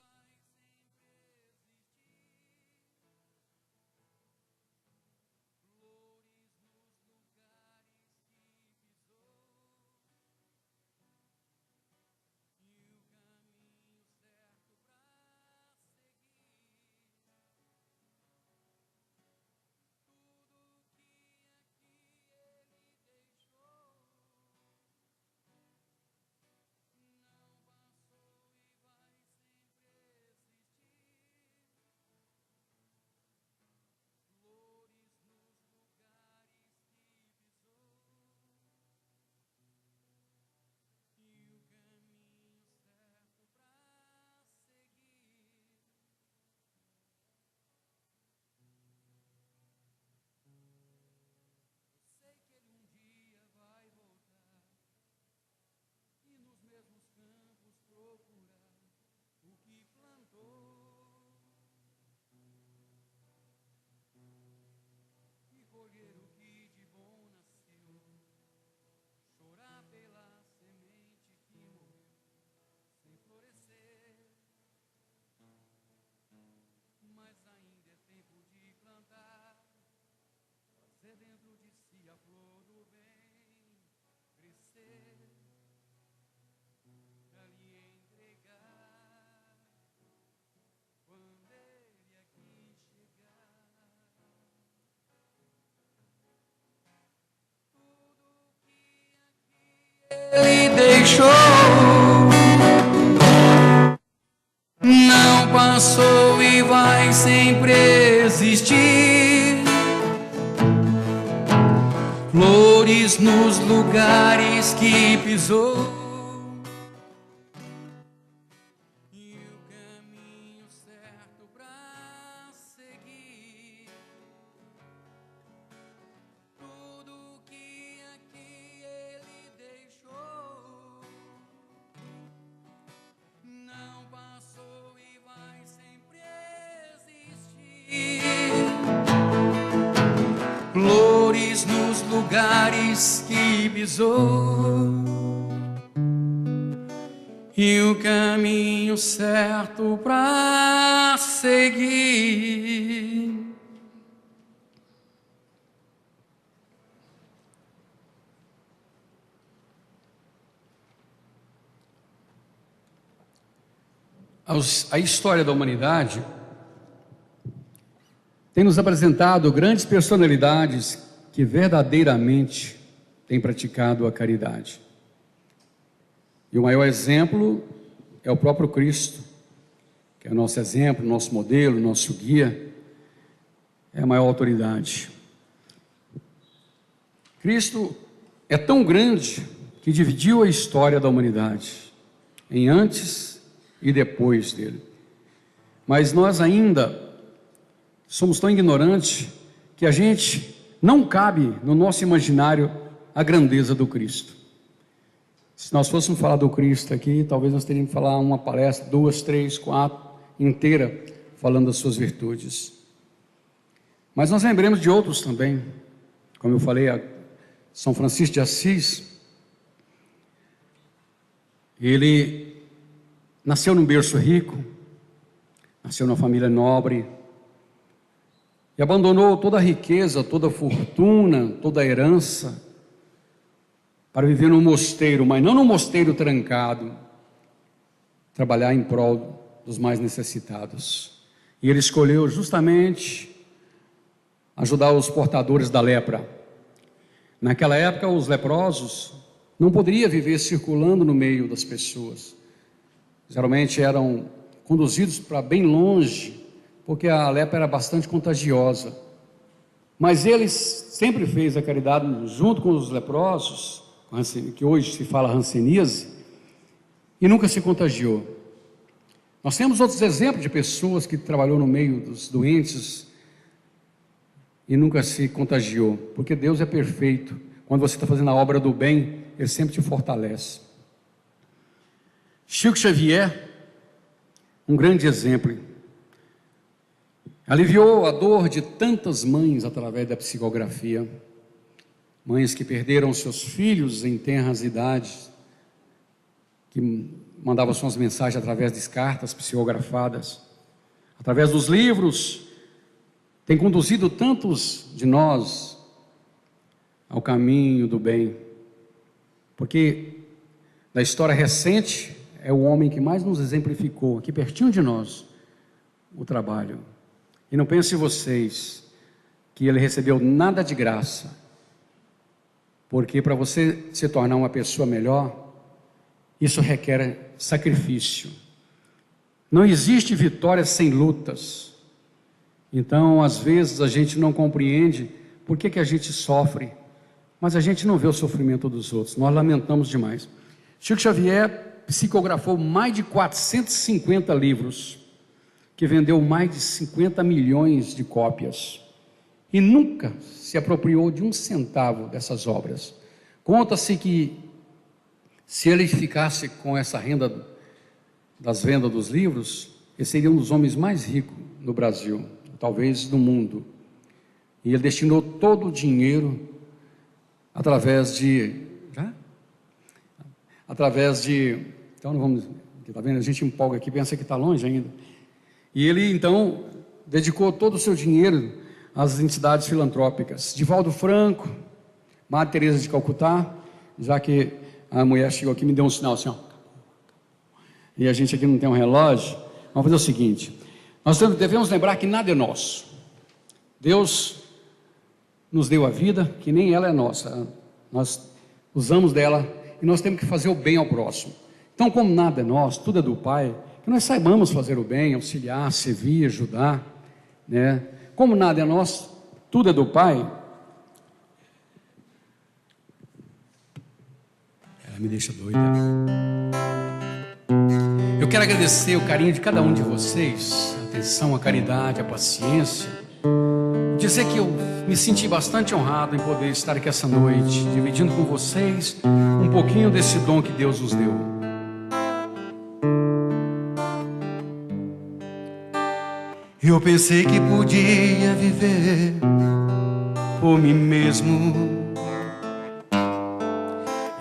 Ele deixou, não passou e vai sempre existir. Flores nos lugares que pisou, e o caminho certo pra seguir. Tudo que aqui ele deixou, não passou e vai sempre existir. Flores nos lugares que pisou, e o caminho certo pra seguir. A história da humanidade tem nos apresentado grandes personalidades que verdadeiramente têm praticado a caridade. E o maior exemplo é o próprio Cristo, que é o nosso exemplo, nosso modelo, nosso guia, é a maior autoridade. Cristo é tão grande que dividiu a história da humanidade em antes e depois dele. Mas nós ainda somos tão ignorantes que a gente não cabe no nosso imaginário a grandeza do Cristo. Se nós fôssemos falar do Cristo aqui, talvez nós teríamos que falar uma palestra, 2, 3, 4, inteira, falando das suas virtudes. Mas nós lembremos de outros também, como eu falei, São Francisco de Assis. Ele nasceu num berço rico, nasceu numa família nobre, e abandonou toda a riqueza, toda a fortuna, toda a herança, para viver num mosteiro, mas não num mosteiro trancado, trabalhar em prol dos mais necessitados. E ele escolheu justamente ajudar os portadores da lepra. Naquela época, os leprosos não poderiam viver circulando no meio das pessoas. Geralmente eram conduzidos para bem longe, porque a lepra era bastante contagiosa. Mas ele sempre fez a caridade junto com os leprosos, que hoje se fala hanseníase, e nunca se contagiou. Nós temos outros exemplos de pessoas que trabalhou no meio dos doentes e nunca se contagiou, porque Deus é perfeito. Quando você está fazendo a obra do bem, Ele sempre te fortalece. Chico Xavier, um grande exemplo, aliviou a dor de tantas mães através da psicografia, mães que perderam seus filhos em tenras idades, que mandavam suas mensagens através de cartas psicografadas, através dos livros, tem conduzido tantos de nós ao caminho do bem, porque na história recente é o homem que mais nos exemplificou, aqui pertinho de nós, o trabalho. E não pensem vocês que ele recebeu nada de graça, porque para você se tornar uma pessoa melhor, isso requer sacrifício. Não existe vitória sem lutas. Então, às vezes, a gente não compreende por que a gente sofre, mas a gente não vê o sofrimento dos outros, nós lamentamos demais. Chico Xavier psicografou mais de 450 livros, que vendeu mais de 50 milhões de cópias, e nunca se apropriou de um centavo dessas obras. Conta-se que, se ele ficasse com essa renda das vendas dos livros, ele seria um dos homens mais ricos no Brasil, talvez do mundo. E ele destinou todo o dinheiro então não vamos, está vendo, a gente empolga aqui, pensa que está longe ainda. E ele então dedicou todo o seu dinheiro às entidades filantrópicas. Divaldo Franco, Madre Teresa de Calcutá, já que a mulher chegou aqui e me deu um sinal assim, ó. E a gente aqui não tem um relógio. Vamos fazer o seguinte: nós devemos lembrar que nada é nosso. Deus nos deu a vida, que nem ela é nossa. Nós usamos dela e nós temos que fazer o bem ao próximo. Então, como nada é nosso, tudo é do Pai, que nós saibamos fazer o bem, auxiliar, servir, ajudar, né? Como nada é nosso, tudo é do Pai. Ela me deixa doida. Eu quero agradecer o carinho de cada um de vocês, a atenção, a caridade, a paciência. Dizer que eu me senti bastante honrado em poder estar aqui essa noite, dividindo com vocês um pouquinho desse dom que Deus nos deu. Eu pensei que podia viver por mim mesmo.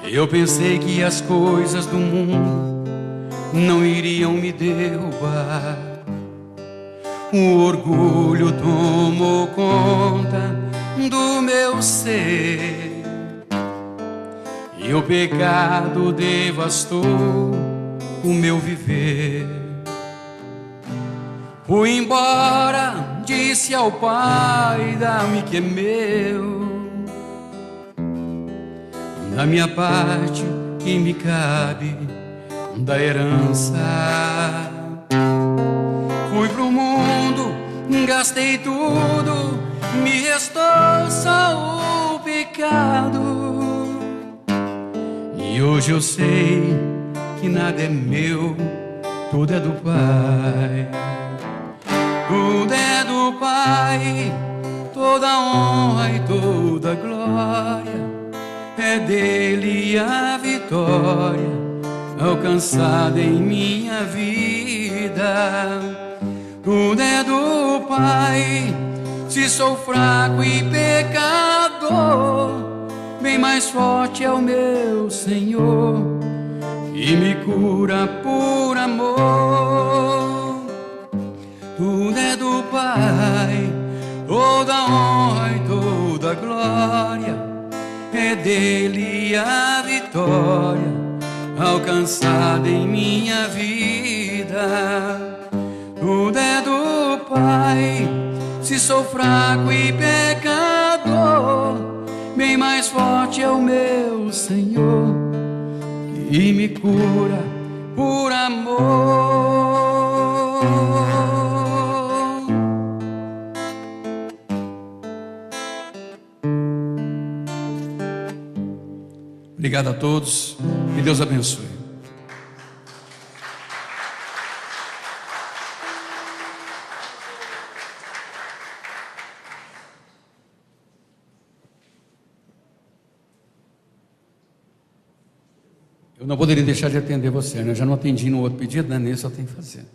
Eu pensei que as coisas do mundo não iriam me derrubar. O orgulho tomou conta do meu ser e o pecado devastou o meu viver. Fui embora, disse ao Pai, dá-me que é meu, da minha parte que me cabe da herança. Fui pro mundo, gastei tudo, me restou só o pecado. E hoje eu sei que nada é meu, tudo é do Pai. Tudo é do Pai, toda honra e toda glória é dele a vitória alcançada em minha vida. Tudo é do Pai, se sou fraco e pecador, bem mais forte é o meu Senhor, que me cura por amor. Tudo é do Pai, toda honra e toda glória é dele a vitória alcançada em minha vida. Tudo é do Pai, se sou fraco e pecador, bem mais forte é o meu Senhor, que me cura por amor. Obrigado a todos e Deus abençoe. Eu não poderia deixar de atender você, né? Eu já não atendi no outro pedido, né? Nesse eu tenho que fazer.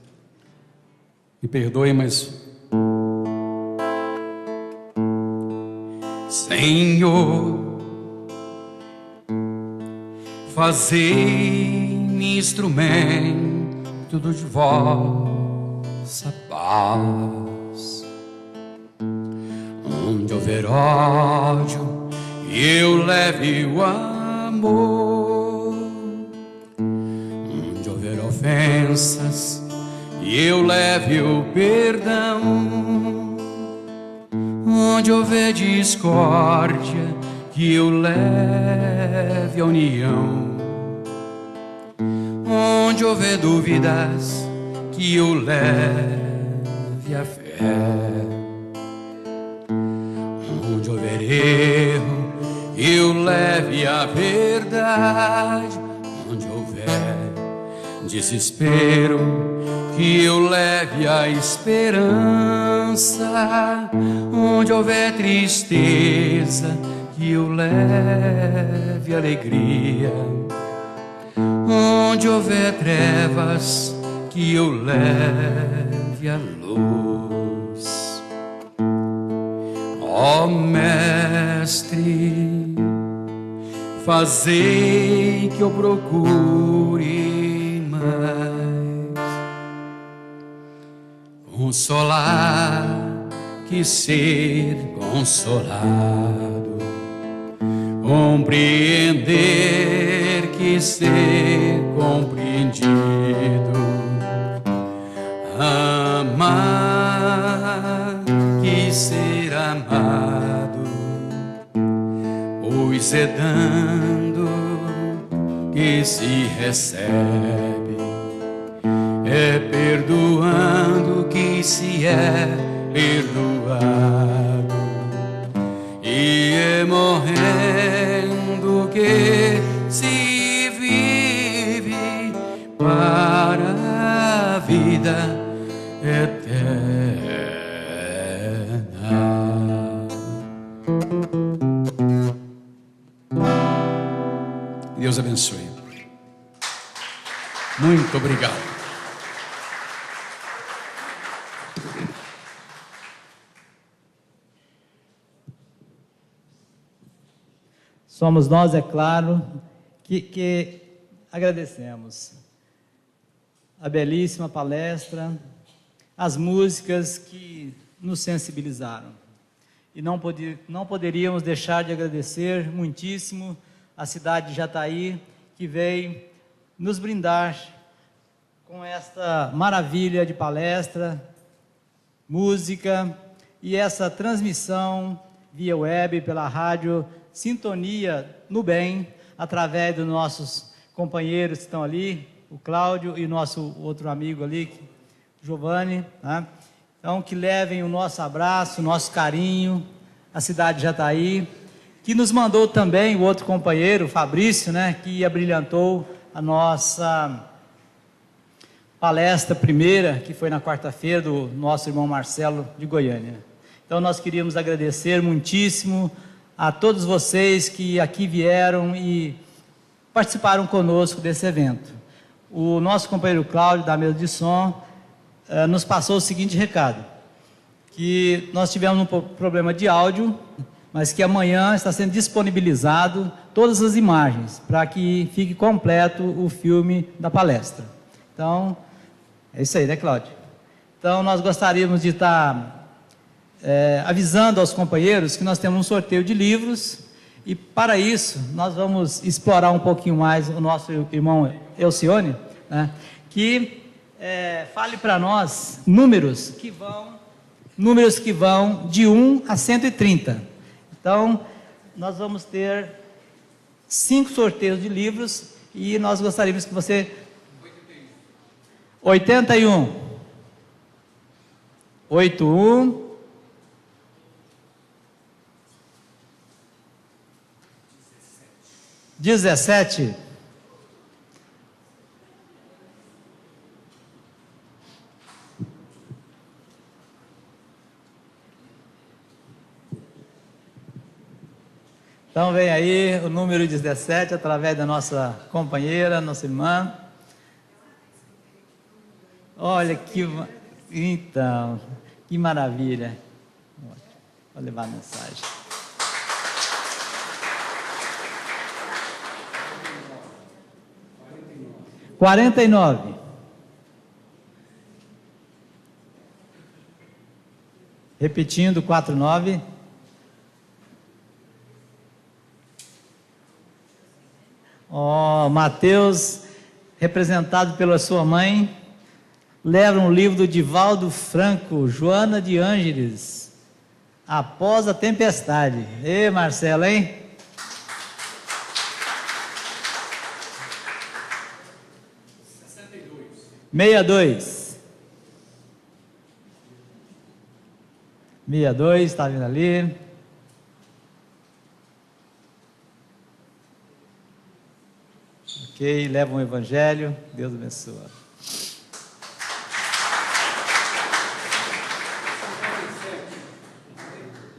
Me perdoe, mas... Senhor, fazei-me instrumento de vossa paz. Onde houver ódio, eu leve o amor. Onde houver ofensas, eu leve o perdão. Onde houver discórdia, que eu leve a união. Onde houver dúvidas, que eu leve a fé. Onde houver erro, eu leve a verdade. Onde houver desespero, que eu leve a esperança. Onde houver tristeza, que eu leve alegria. Onde houver trevas, que eu leve a luz. Ó Mestre, fazei que eu procure mais consolar que ser consolado, compreender que quis ser compreendido, amar quis ser amado, pois é dando que se recebe, é perdoando que se é perdoado, e é morrendo que se vive para a vida eterna. Deus abençoe. Muito obrigado. Somos nós, é claro, que agradecemos a belíssima palestra, as músicas que nos sensibilizaram. E não poderíamos deixar de agradecer muitíssimo a cidade de Jataí, que veio nos brindar com esta maravilha de palestra, música e essa transmissão via web, pela rádio Sintonia no Bem, através dos nossos companheiros que estão ali, o Cláudio e o nosso outro amigo ali, Giovanni, né? Então, que levem o nosso abraço, o nosso carinho, à cidade de Jataí, que nos mandou também o outro companheiro, o Fabrício, né, que abrilhantou a nossa palestra primeira, que foi na quarta-feira, do nosso irmão Marcelo de Goiânia. Então, nós queríamos agradecer muitíssimo a todos vocês que aqui vieram e participaram conosco desse evento. O nosso companheiro Cláudio, da mesa de som, nos passou o seguinte recado, que nós tivemos um problema de áudio, mas que amanhã está sendo disponibilizado todas as imagens, para que fique completo o filme da palestra. Então, é isso aí, né, Cláudio? Então, nós gostaríamos de estar avisando aos companheiros que nós temos um sorteio de livros, e para isso nós vamos explorar um pouquinho mais o nosso irmão Elcione, né, que fale para nós números que vão de 1 a 130. Então, nós vamos ter 5 sorteios de livros, e nós gostaríamos que você... 81. 81. 17. Então vem aí o número 17, através da nossa companheira, nossa irmã. Olha que... Então, que maravilha. Vou levar a mensagem. « 49. Repetindo, 49. Mateus, representado pela sua mãe, leva um livro do Divaldo Franco, Joana de Ângeles, Após a Tempestade. Ê, Marcelo, hein? 62. 62, está vindo ali. Ok, leva um evangelho. Deus abençoe.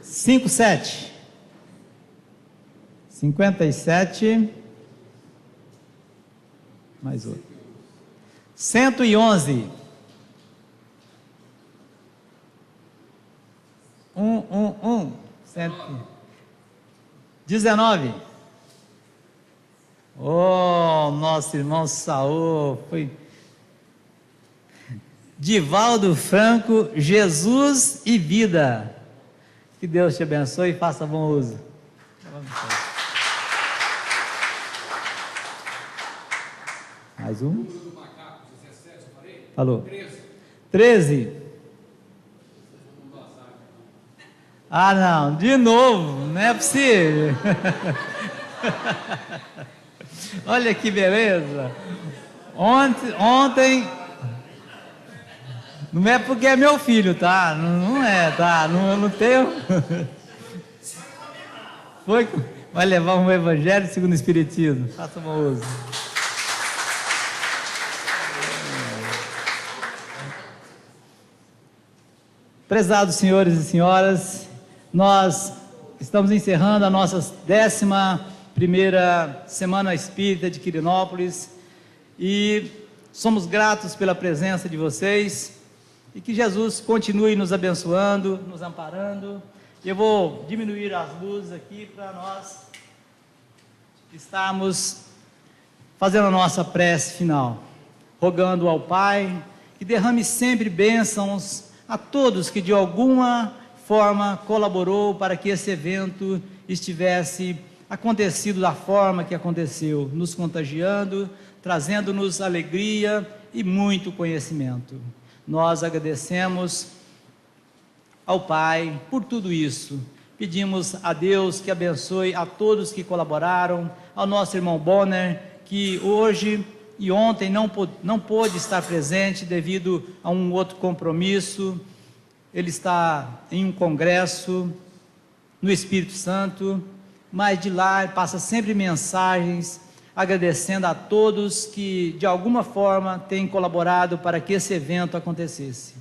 57. 57. Mais outro. 111. 19. Nosso irmão Saul foi. Divaldo Franco, Jesus e Vida. Que Deus te abençoe e faça bom uso. Mais um. Falou. 13. Ah, não, de novo, não é possível. Olha que beleza. Ontem, não é porque é meu filho, tá? Não é, tá? Não tenho. Vai levar um evangelho segundo o Espiritismo. Faça bom uso. Prezados senhores e senhoras, nós estamos encerrando a nossa 11ª Semana Espírita de Quirinópolis e somos gratos pela presença de vocês e que Jesus continue nos abençoando, nos amparando. Eu vou diminuir as luzes aqui para nós estarmos fazendo a nossa prece final, rogando ao Pai que derrame sempre bênçãos a todos que de alguma forma colaborou para que esse evento estivesse acontecido da forma que aconteceu, nos contagiando, trazendo-nos alegria e muito conhecimento. Nós agradecemos ao Pai por tudo isso. Pedimos a Deus que abençoe a todos que colaboraram, ao nosso irmão Bonner, que hoje e ontem não pôde estar presente devido a um outro compromisso. Ele está em um congresso no Espírito Santo, mas de lá passa sempre mensagens agradecendo a todos que de alguma forma têm colaborado para que esse evento acontecesse.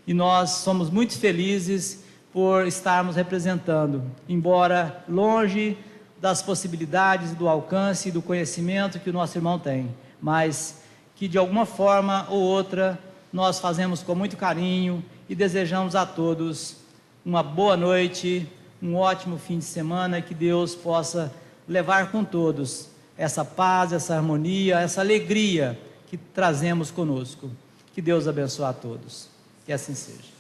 E nós somos muito felizes por estarmos representando, embora longe das possibilidades, do alcance e do conhecimento que o nosso irmão tem, mas que de alguma forma ou outra nós fazemos com muito carinho e desejamos a todos uma boa noite, um ótimo fim de semana e que Deus possa levar com todos essa paz, essa harmonia, essa alegria que trazemos conosco. Que Deus abençoe a todos. Que assim seja.